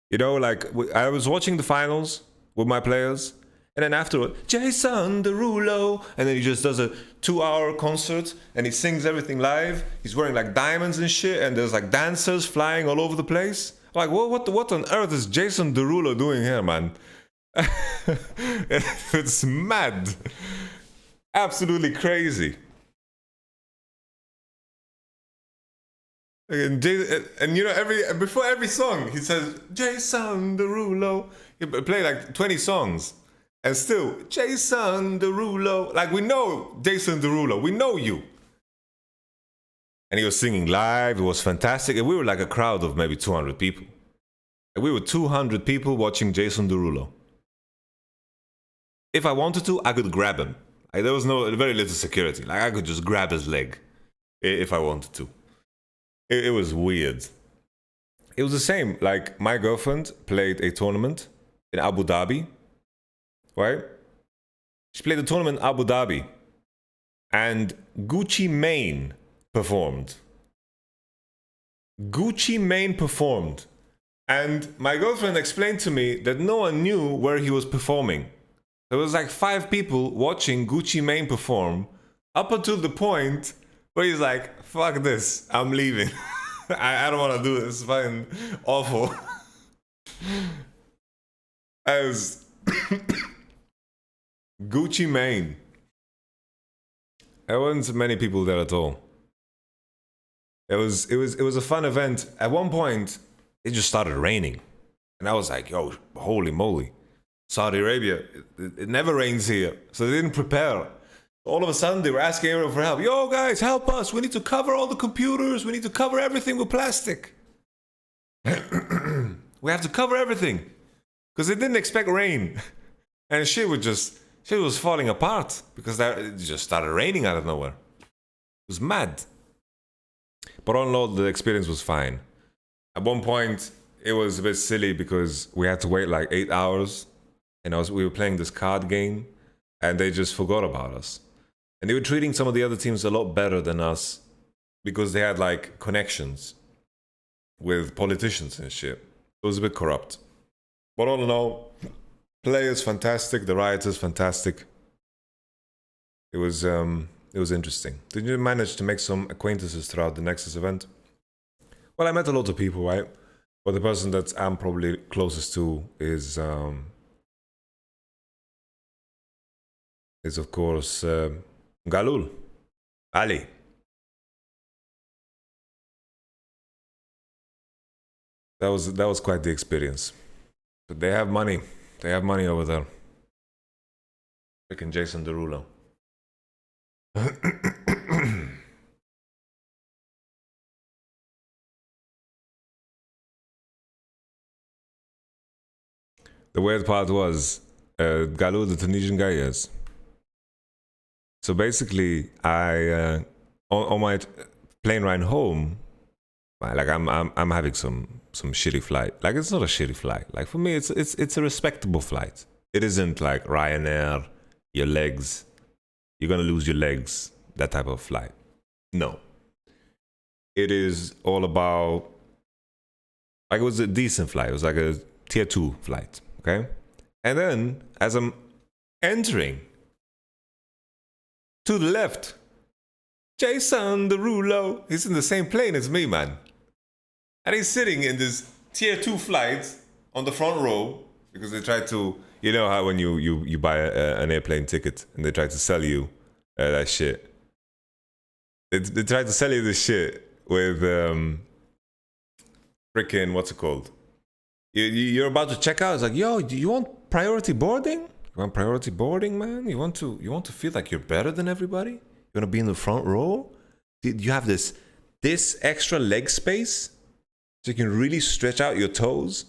S1: You know, like, I was watching the finals with my players, and then afterward, Jason Derulo, and then he just does a 2-hour concert, and he sings everything live. He's wearing like diamonds and shit, and there's like dancers flying all over the place. Like, what on earth is Jason Derulo doing here, man? It's mad. Absolutely crazy. And you know, before every song, he says, Jason Derulo. He played like 20 songs. And still, Jason Derulo. Like, we know Jason Derulo. We know you. And he was singing live. It was fantastic. And we were like a crowd of maybe 200 people. And we were 200 people watching Jason Derulo. If I wanted to, I could grab him. Like, there was very little security. Like, I could just grab his leg if I wanted to. It was weird. It was the same. Like, my girlfriend played a tournament in Abu Dhabi, right? She played a tournament in Abu Dhabi, and Gucci Mane performed. Gucci Mane performed. And my girlfriend explained to me that no one knew where he was performing. There was like 5 people watching Gucci Mane perform up until the point where he's like, fuck this, I'm leaving. I don't want to do this, it's fucking awful. As Gucci Mane. There wasn't many people there at all. It was a fun event. At one point, it just started raining. And I was like, yo, holy moly. Saudi Arabia, it never rains here. So they didn't prepare. All of a sudden, they were asking everyone for help. Yo, guys, help us. We need to cover all the computers. We need to cover everything with plastic. We have to cover everything. Because they didn't expect rain. And shit was falling apart. Because it just started raining out of nowhere. It was mad. But all in all, the experience was fine. At one point, it was a bit silly because we had to wait like 8 hours. And we were playing this card game. And they just forgot about us. And they were treating some of the other teams a lot better than us because they had like connections with politicians and shit. It was a bit corrupt. But all in all, play is fantastic. The riot is fantastic. It was interesting. Did you manage to make some acquaintances throughout the Nexus event? Well, I met a lot of people, right? But the person that I'm probably closest to is of course Galul, Ali. That was quite the experience. But they have money. They have money over there. Freaking Jason Derulo. The weird part was Galul, the Tunisian guy, yes. So basically, I on my plane ride home, like I'm having some shitty flight. Like, it's not a shitty flight. Like, for me, it's a respectable flight. It isn't like Ryanair, your legs, you're gonna lose your legs, that type of flight. No. It is all about, like, it was a decent flight. It was like a tier 2 flight, okay? And then as I'm entering, to the left, Jason Derulo. He's in the same plane as me, man. And he's sitting in this tier 2 flight on the front row because they try to, you know how when you buy an airplane ticket and they try to sell you that shit. They try to sell you this shit with freaking, what's it called? You're about to check out. It's like, yo, do you want priority boarding? You want priority boarding, man? You want to feel like you're better than everybody? You want to be in the front row? You have this extra leg space so you can really stretch out your toes.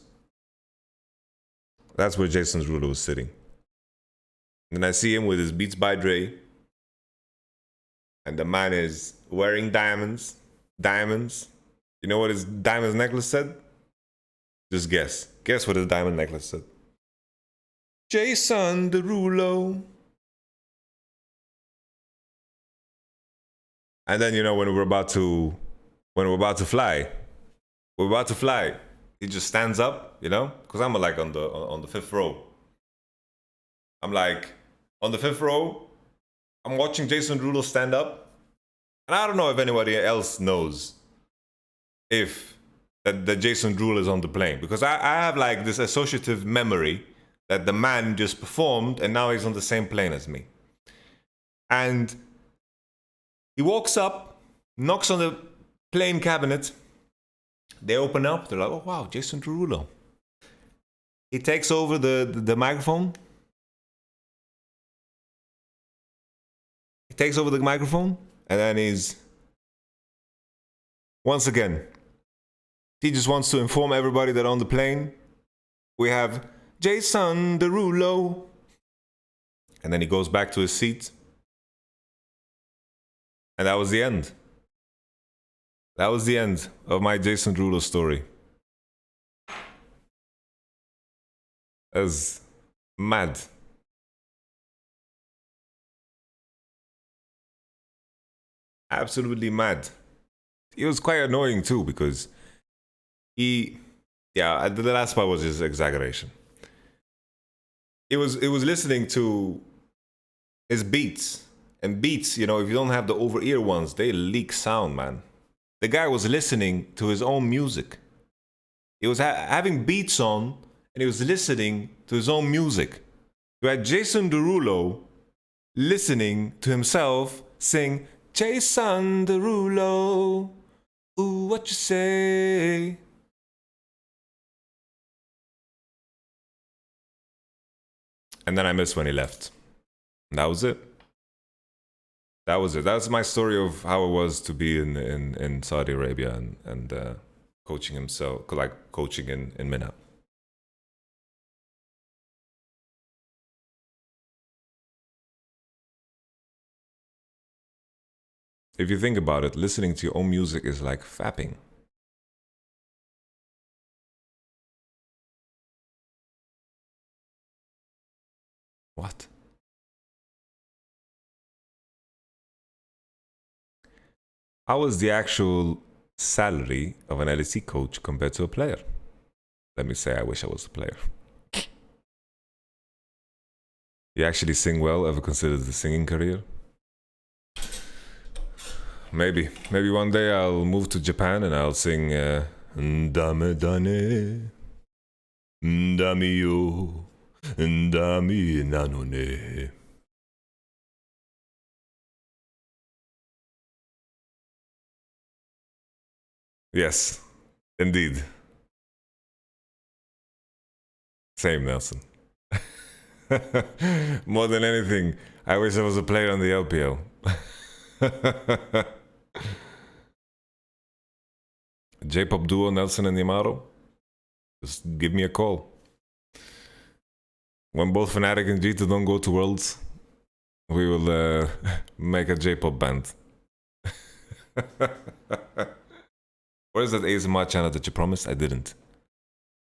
S1: That's where Jason Derulo was sitting. And I see him with his Beats by Dre. And the man is wearing diamonds. Diamonds. You know what his diamond necklace said? Just guess. Guess what his diamond necklace said. Jason Derulo. And then, you know, when we're about to fly, he just stands up, you know, because I'm like on the 5th row. I'm like on the 5th row. I'm watching Jason Derulo stand up, and I don't know if anybody else knows if that Jason Derulo is on the plane, because I have like this associative memory that the man just performed and now he's on the same plane as me. And he walks up, knocks on the plane cabinet, They open up. They're like, oh wow, Jason Derulo. He takes over the microphone. He takes over the microphone, and then he's once again. He just wants to inform everybody that on the plane we have Jason Derulo, and then he goes back to his seat, and that was the end. That was the end of my Jason Derulo story. That was mad. Absolutely mad. It was quite annoying too because yeah, the last part was just exaggeration. It was listening to his beats, and beats, you know, if you don't have the over ear ones, they leak sound, man. The guy was listening to his own music. He was having beats on, and he was listening to his own music. You had Jason Derulo listening to himself sing Jason Derulo, ooh, what you say? And then I missed when he left. And that was it. That was it. That's my story of how it was to be in Saudi Arabia and coaching himself, like coaching in Mina. If you think about it, listening to your own music is like fapping. What? How was the actual salary of an LEC coach compared to a player? Let me say I wish I was a player. You actually sing well? Ever considered the singing career? Maybe one day I'll move to Japan and I'll sing Ndame Dane Ndami Yo Ndami Nanone. Yes, indeed. Same, Nelson. More than anything, I wish I was a player on the LPL. J-pop duo Nelson and Yamato, just give me a call. When both Fnatic and G2 don't go to Worlds, we will make a J-pop band. Where's that ASMR channel that you promised? I didn't.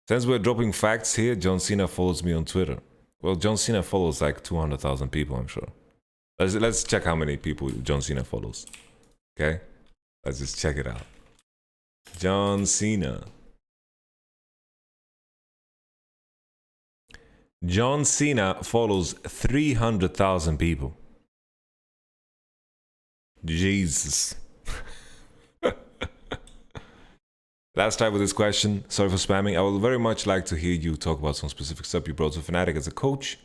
S1: Since we're dropping facts here, John Cena follows me on Twitter. Well, John Cena follows like 200,000 people, I'm sure. Let's check how many people John Cena follows. Okay? Let's just check it out. John Cena. John Cena follows 300,000 people. Jesus. Last time with this question, sorry for spamming. I would very much like to hear you talk about some specific stuff you brought to Fnatic as a coach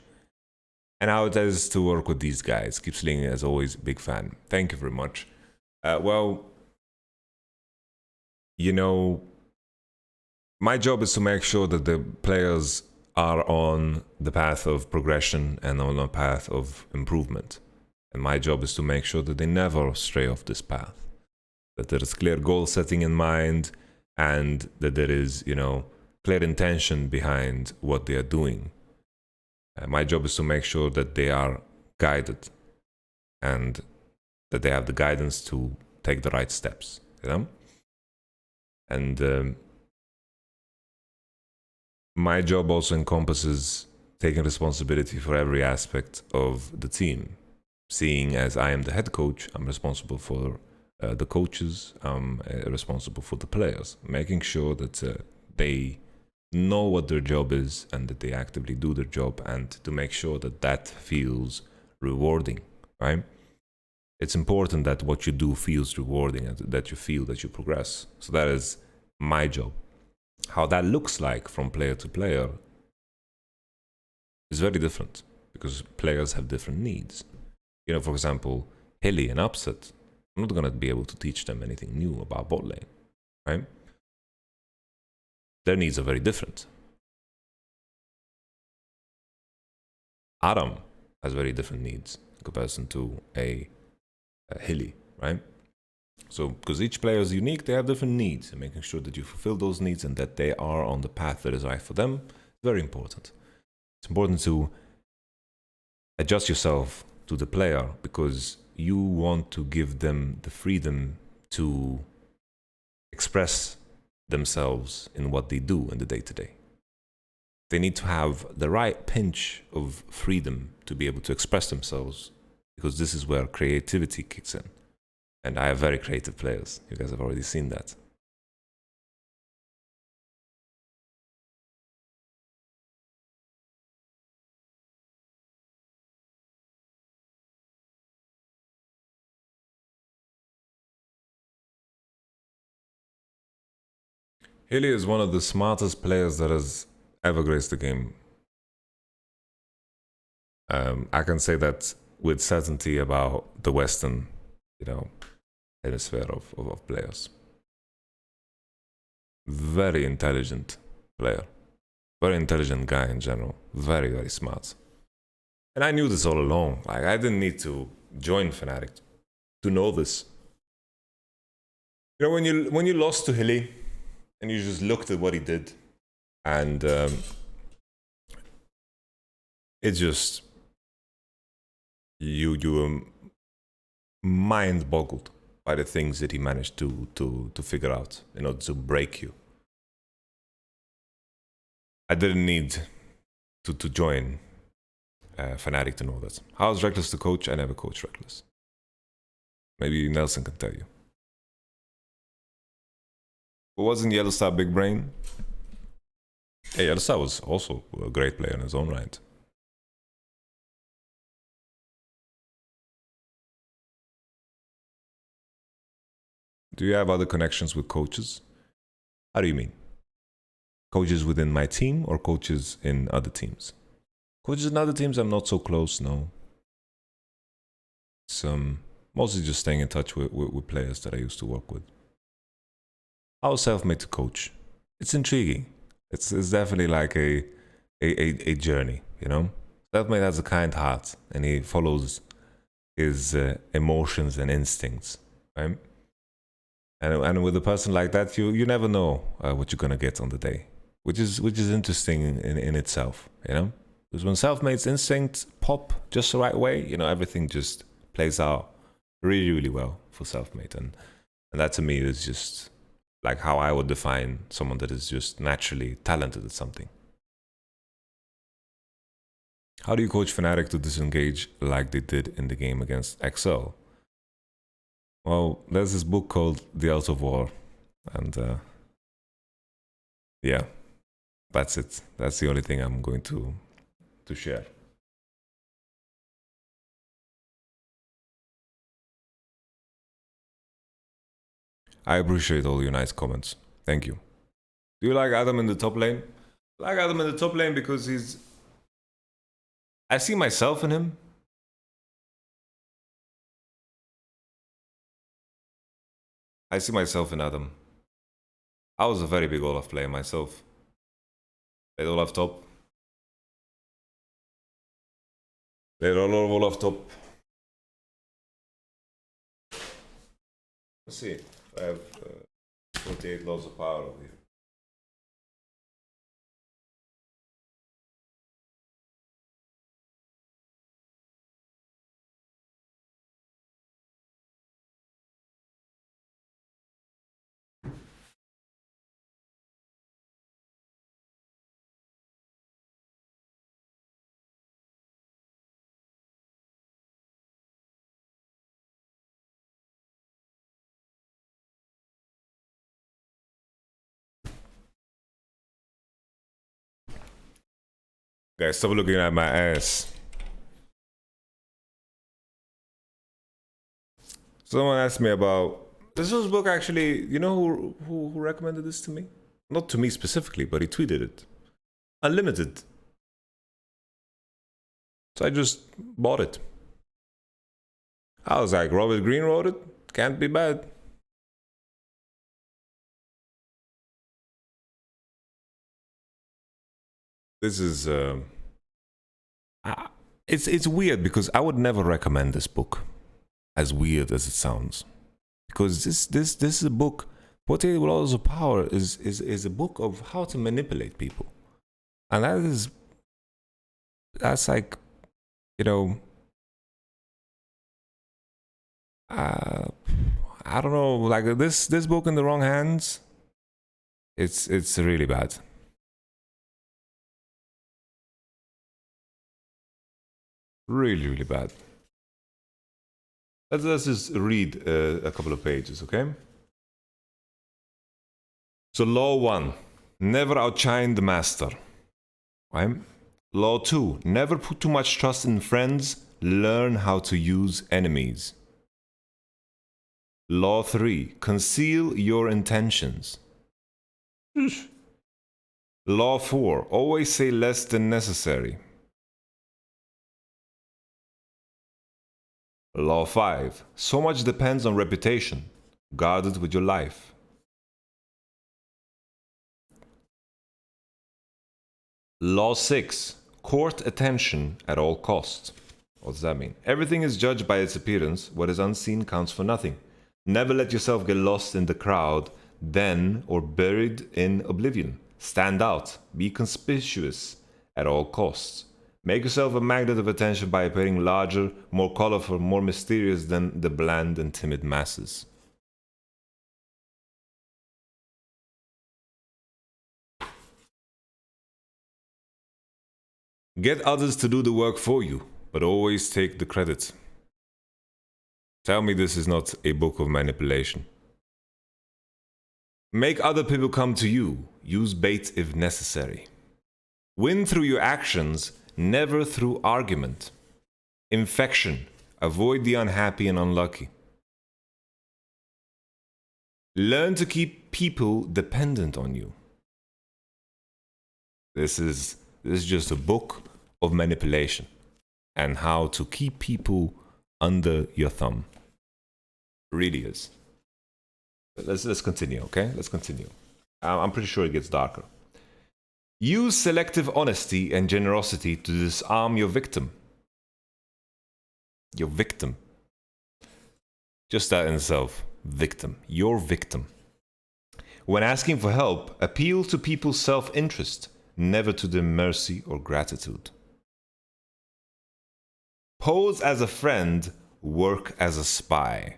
S1: and how it is to work with these guys. Keep slinging, as always, big fan. Thank you very much. Well, you know, my job is to make sure that the players are on the path of progression and on a path of improvement. And my job is to make sure that they never stray off this path. That there is clear goal setting in mind, and that there is, you know, clear intention behind what they are doing. My job is to make sure that they are guided and that they have the guidance to take the right steps, you know? And my job also encompasses taking responsibility for every aspect of the team. Seeing as I am the head coach, I'm responsible for the coaches, I'm responsible for the players, making sure that they know what their job is and that they actively do their job, and to make sure that that feels rewarding, right? It's important that what you do feels rewarding and that you feel that you progress. So that is my job. How that looks like from player to player is very different because players have different needs. You know, for example, Hilly and Upset, I'm not going to be able to teach them anything new about bot lane, right? their needs are very different. Adam has very different needs in comparison to a Hilly, right? So, because each player is unique, they have different needs, and making sure that you fulfill those needs and that they are on the path that is right for them is very important. It's important to adjust yourself to the player because you want to give them the freedom to express themselves in what they do in the day-to-day. They need to have the right pinch of freedom to be able to express themselves because this is where creativity kicks in. And I have very creative players. You guys have already seen that. Hilly is one of the smartest players that has ever graced the game. I can say that with certainty about the Western, hemisphere of players. Very intelligent player. Very intelligent guy in general. Very, very smart. And I knew this all along. Like, I didn't need to join Fnatic to know this. When you lost to Hilly and you just looked at what he did, and it just you were mind boggled by the things that he managed to figure out in order to break you. I didn't need to join Fnatic to know that. How is Reckless the coach? I never coached Reckless. Maybe Nelson can tell you. But wasn't Yellowstar big brain? Yeah, Yellowstar was also a great player in his own right. Do you have other connections with coaches? How do you mean? Coaches within my team or coaches in other teams? Coaches in other teams, I'm not so close, no. It's mostly just staying in touch with players that I used to work with. I was self-made to coach. It's intriguing. It's definitely like a journey, Self-made has a kind heart and he follows his emotions and instincts, right? And with a person like that, you never know what you're gonna get on the day, which is interesting in itself, Because when self-made's instincts pop just the right way, everything just plays out really, really well for self-made, and that to me is just like how I would define someone that is just naturally talented at something. How do you coach Fnatic to disengage like they did in the game against XL? Well, there's this book called The Art of War, and yeah, that's it. That's the only thing I'm going to share. I appreciate all your nice comments. Thank you. Do you like Adam in the top lane? I like Adam in the top lane because I see myself in him. I see myself in Adam. I was a very big Olaf player myself. Played Olaf top. Played a lot of Olaf top. Let's see. I have 48 lots of power over here. Guys, stop looking at my ass. Someone asked me about this book. Actually, you know who recommended this to me? Not to me specifically, but he tweeted it. Unlimited. So I just bought it. I was like, Robert Greene wrote it. Can't be bad. This is it's weird because I would never recommend this book, as weird as it sounds, because this is a book. 48 Laws of Power is a book of how to manipulate people, and that's like, you know, I don't know, like this book in the wrong hands, it's really bad. Really, really bad. Let's just read a couple of pages, okay? So Law 1, never outshine the master. Right? Law 2, never put too much trust in friends, learn how to use enemies. Law 3, conceal your intentions. Law 4, always say less than necessary. Law 5, so much depends on reputation. Guard it with your life. Law 6, court attention at all costs. What does that mean? Everything is judged by its appearance. What is unseen counts for nothing. Never let yourself get lost in the crowd, then or buried in oblivion. Stand out. Be conspicuous at all costs. Make yourself a magnet of attention by appearing larger, more colorful, more mysterious than the bland and timid masses. Get others to do the work for you, but always take the credit. Tell me this is not a book of manipulation. Make other people come to you. Use bait if necessary. Win through your actions, never through argument. Infection. Avoid the unhappy and unlucky. Learn to keep people dependent on you. This is just a book of manipulation and how to keep people under your thumb. Really is. Let's continue, okay? Let's continue. I'm pretty sure it gets darker. Use selective honesty and generosity to disarm your victim. Your victim. Just that in itself. Victim. Your victim. When asking for help, appeal to people's self-interest, never to their mercy or gratitude. Pose as a friend, work as a spy.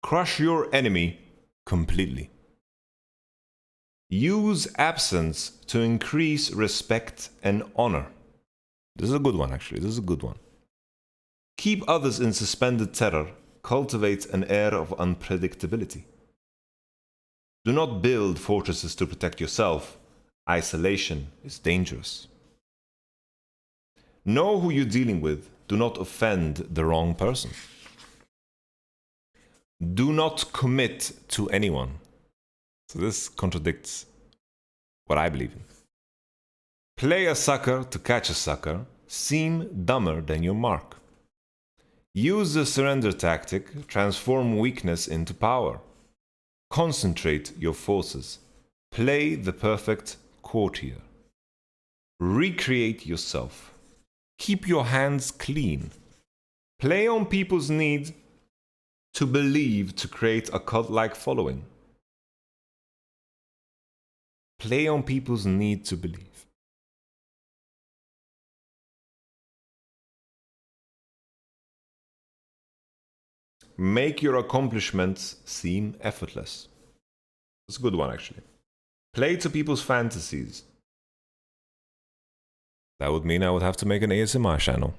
S1: Crush your enemy completely. Use absence to increase respect and honor. This is a good one, actually. This is a good one. Keep others in suspended terror. Cultivate an air of unpredictability. Do not build fortresses to protect yourself. Isolation is dangerous. Know who you're dealing with. Do not offend the wrong person. Do not commit to anyone. So this contradicts what I believe in. Play a sucker to catch a sucker. Seem dumber than your mark. Use the surrender tactic. Transform weakness into power. Concentrate your forces. Play the perfect courtier. Recreate yourself. Keep your hands clean. Play on people's need to believe to create a cult-like following. Play on people's need to believe. Make your accomplishments seem effortless. That's a good one, actually. Play to people's fantasies. That would mean I would have to make an ASMR channel.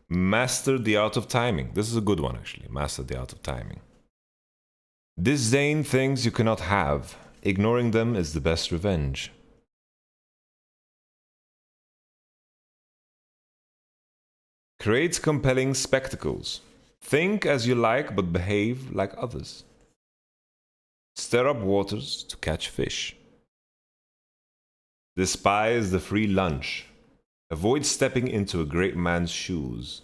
S1: Master the art of timing. This is a good one, actually. Master the art of timing. Disdain things you cannot have. Ignoring them is the best revenge. Create compelling spectacles. Think as you like, but behave like others. Stir up waters to catch fish. Despise the free lunch. Avoid stepping into a great man's shoes.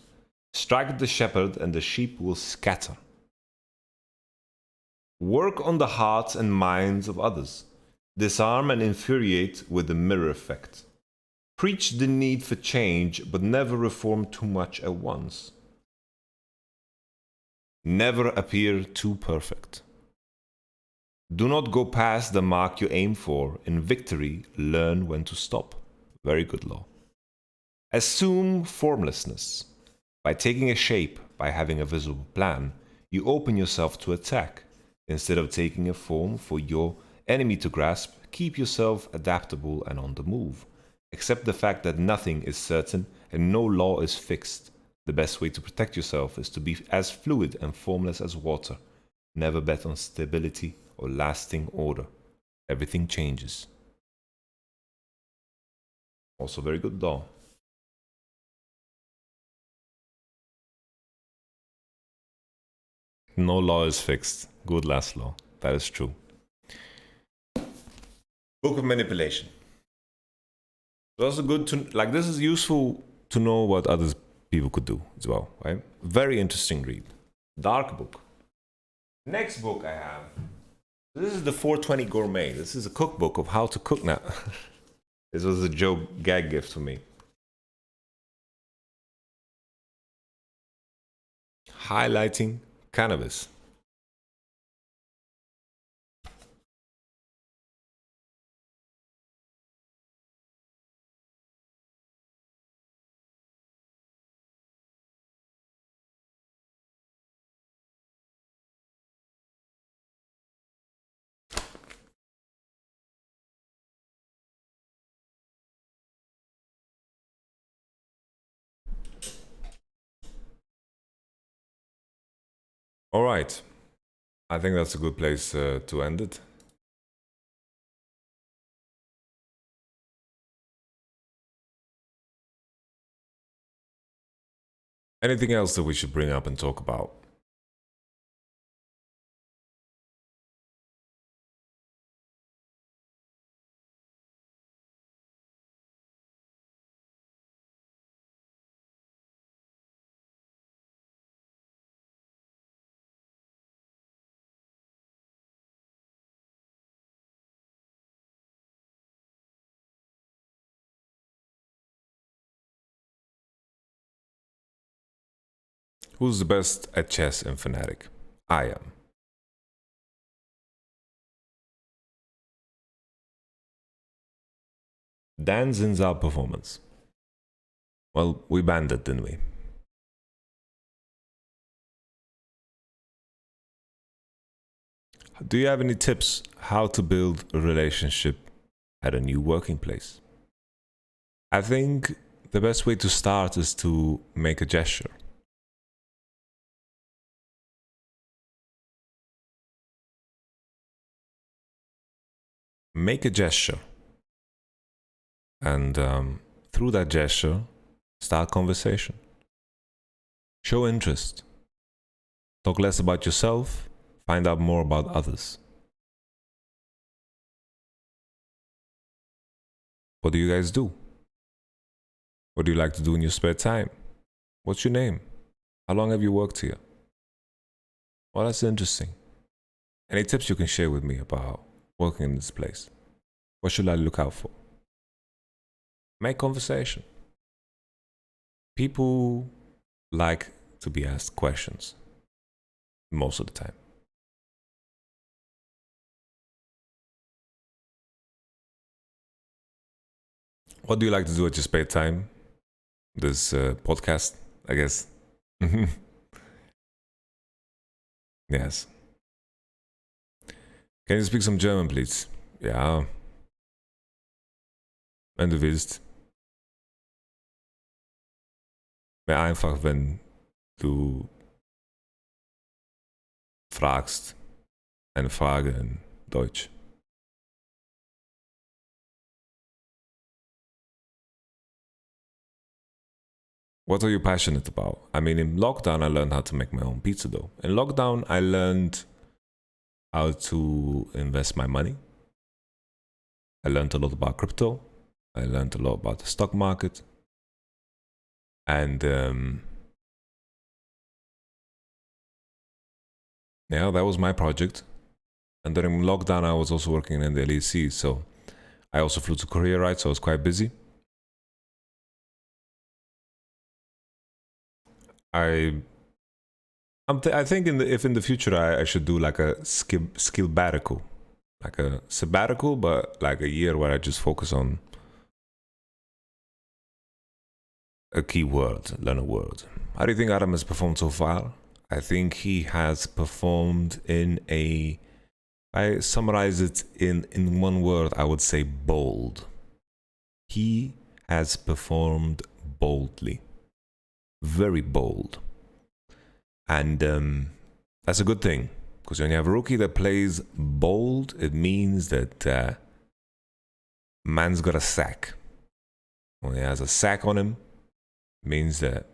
S1: Strike the shepherd and the sheep will scatter. Work on the hearts and minds of others. Disarm and infuriate with the mirror effect. Preach the need for change, but never reform too much at once. Never appear too perfect. Do not go past the mark you aim for. In victory, learn when to stop. Very good law. Assume formlessness. By taking a shape, by having a visible plan, you open yourself to attack. Instead of taking a form for your enemy to grasp, keep yourself adaptable and on the move. Accept the fact that nothing is certain and no law is fixed. The best way to protect yourself is to be as fluid and formless as water. Never bet on stability or lasting order. Everything changes. Also very good law. No law is fixed. Good last law. That is true. Book of Manipulation. It's also good to, like, this is useful to know what other people could do as well, right? Very interesting read. Dark book. Next book I have. This is the 420 Gourmet. This is a cookbook of how to cook now. This was a joke gag gift for me. Highlighting cannabis. All right. I think that's a good place to end it. Anything else that we should bring up and talk about? Who's the best at chess in Fnatic? I am. Dan Zinzal performance. Well, we banned it, didn't we? Do you have any tips how to build a relationship at a new working place? I think the best way to start is to make a gesture. Make a gesture. And through that gesture, start conversation. Show interest. Talk less about yourself, find out more about others. What do you guys do? What do you like to do in your spare time? What's your name? How long have you worked here? Well, that's interesting. Any tips you can share with me about working in this place? What should I look out for? Make conversation. People like to be asked questions most of the time. What do you like to do at your spare time? This podcast, I guess. Yes. Can you speak some German, please? Ja. Wenn du willst. Wäre einfach, wenn du fragst eine Frage in Deutsch. What are you passionate about? I mean, in lockdown, I learned how to make my own pizza dough. In lockdown, I learned how to invest my money. I learned a lot about crypto. I learned a lot about the stock market. And yeah, that was my project. And during lockdown, I was also working in the LEC. So I also flew to Korea, right? So I was quite busy. I think if in the future I should do like a skill sabbatical, like a sabbatical, but like a year where I just focus on a key word, learn a word. How do you think Adam has performed so far? I think he has performed in a, I summarize it in one word, I would say bold. He has performed boldly, very bold. And that's a good thing, because when you have a rookie that plays bold, it means that man's got a sack. When he has a sack on him, it means that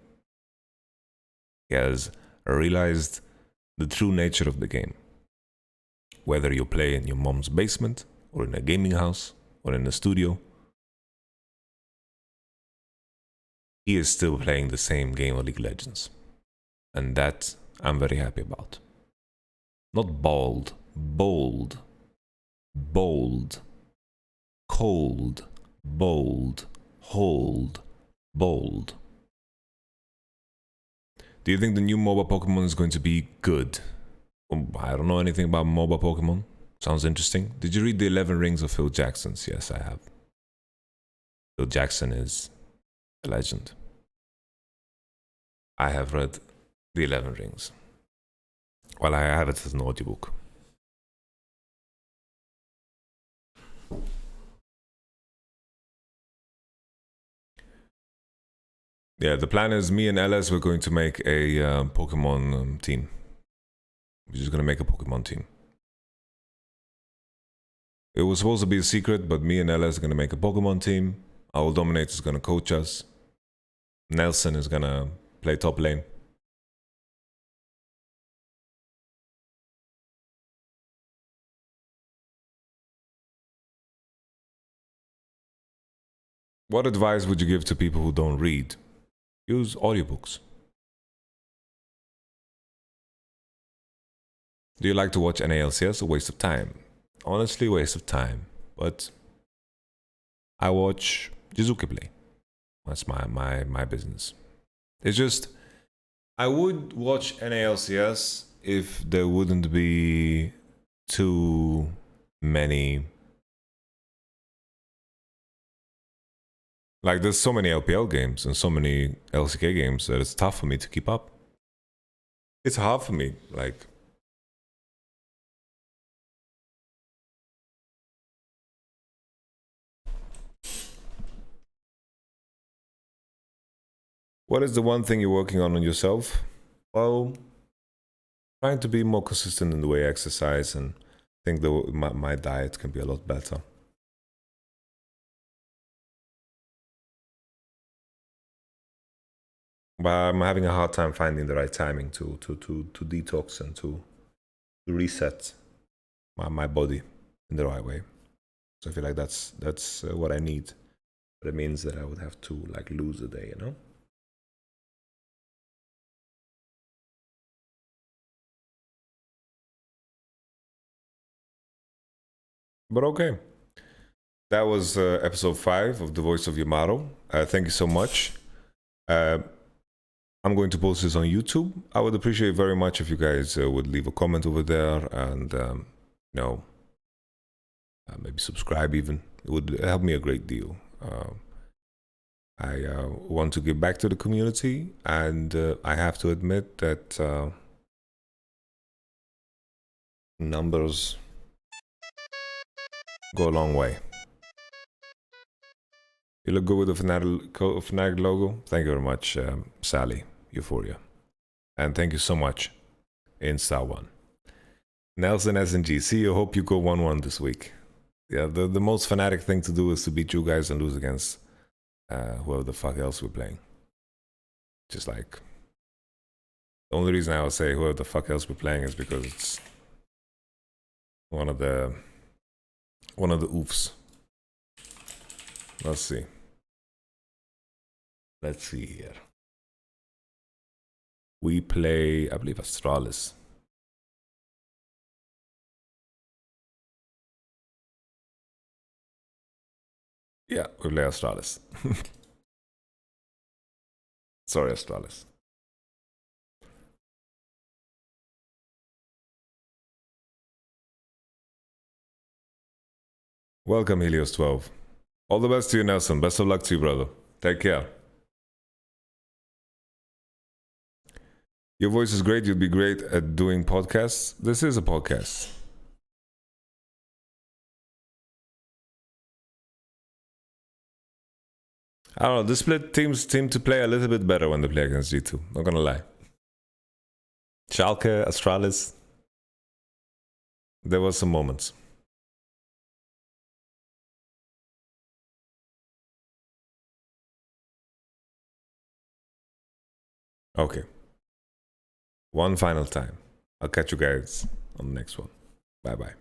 S1: he has realized the true nature of the game. Whether you play in your mom's basement, or in a gaming house, or in a studio, he is still playing the same game of League of Legends. And that I'm very happy about. Not bald, bold, bold, cold, bold, hold, bold. Do you think the new MOBA Pokemon is going to be good? I don't know anything about MOBA Pokemon. Sounds interesting. Did you read the 11 Rings of Phil Jackson's? Yes, I have. Phil Jackson is a legend. I have read the 11 Rings. Well, I have it as an audiobook. Yeah, the plan is me and LS, we're going to make a Pokemon team. We're just going to make a Pokemon team. It was supposed to be a secret, but me and LS are going to make a Pokemon team. Our Dominator is going to coach us. Nelson is going to play top lane. What advice would you give to people who don't read? Use audiobooks. Do you like to watch NALCS? A waste of time. Honestly, waste of time. But I watch Jizuke play. That's my business. It's just, I would watch NALCS if there wouldn't be too many. Like, there's so many LPL games and so many LCK games that it's tough for me to keep up. It's hard for me, like. What is the one thing you're working on yourself? Well, trying to be more consistent in the way I exercise, and I think that my diet can be a lot better. But I'm having a hard time finding the right timing to detox and to reset my body in the right way. So I feel like that's what I need. But it means that I would have to like lose a day, you know? But okay. That was episode 5 of The Voice of Yamato. Thank you so much. I'm going to post this on YouTube. I would appreciate very much if you guys would leave a comment over there and, you know, maybe subscribe even. It would help me a great deal. I want to give back to the community, and I have to admit that numbers go a long way. You look good with the Fnatic logo. Thank you very much, Sally, Euphoria. And thank you so much, Insta1. Nelson SNG, see you. Hope you go 1-1 this week. Yeah, the most Fnatic thing to do is to beat you guys and lose against whoever the fuck else we're playing. Just like, the only reason I would say whoever the fuck else we're playing is because it's One of the oofs. Let's see. Let's see here. We play, I believe, Astralis. Yeah, we play Astralis. Sorry, Astralis. Welcome, Helios 12. All the best to you, Nelson. Best of luck to you, brother. Take care. Your voice is great. You'd be great at doing podcasts. This is a podcast. I don't know. The split teams seem to play a little bit better when they play against G2. Not gonna lie. Schalke, Astralis. There were some moments. Okay. One final time. I'll catch you guys on the next one. Bye bye.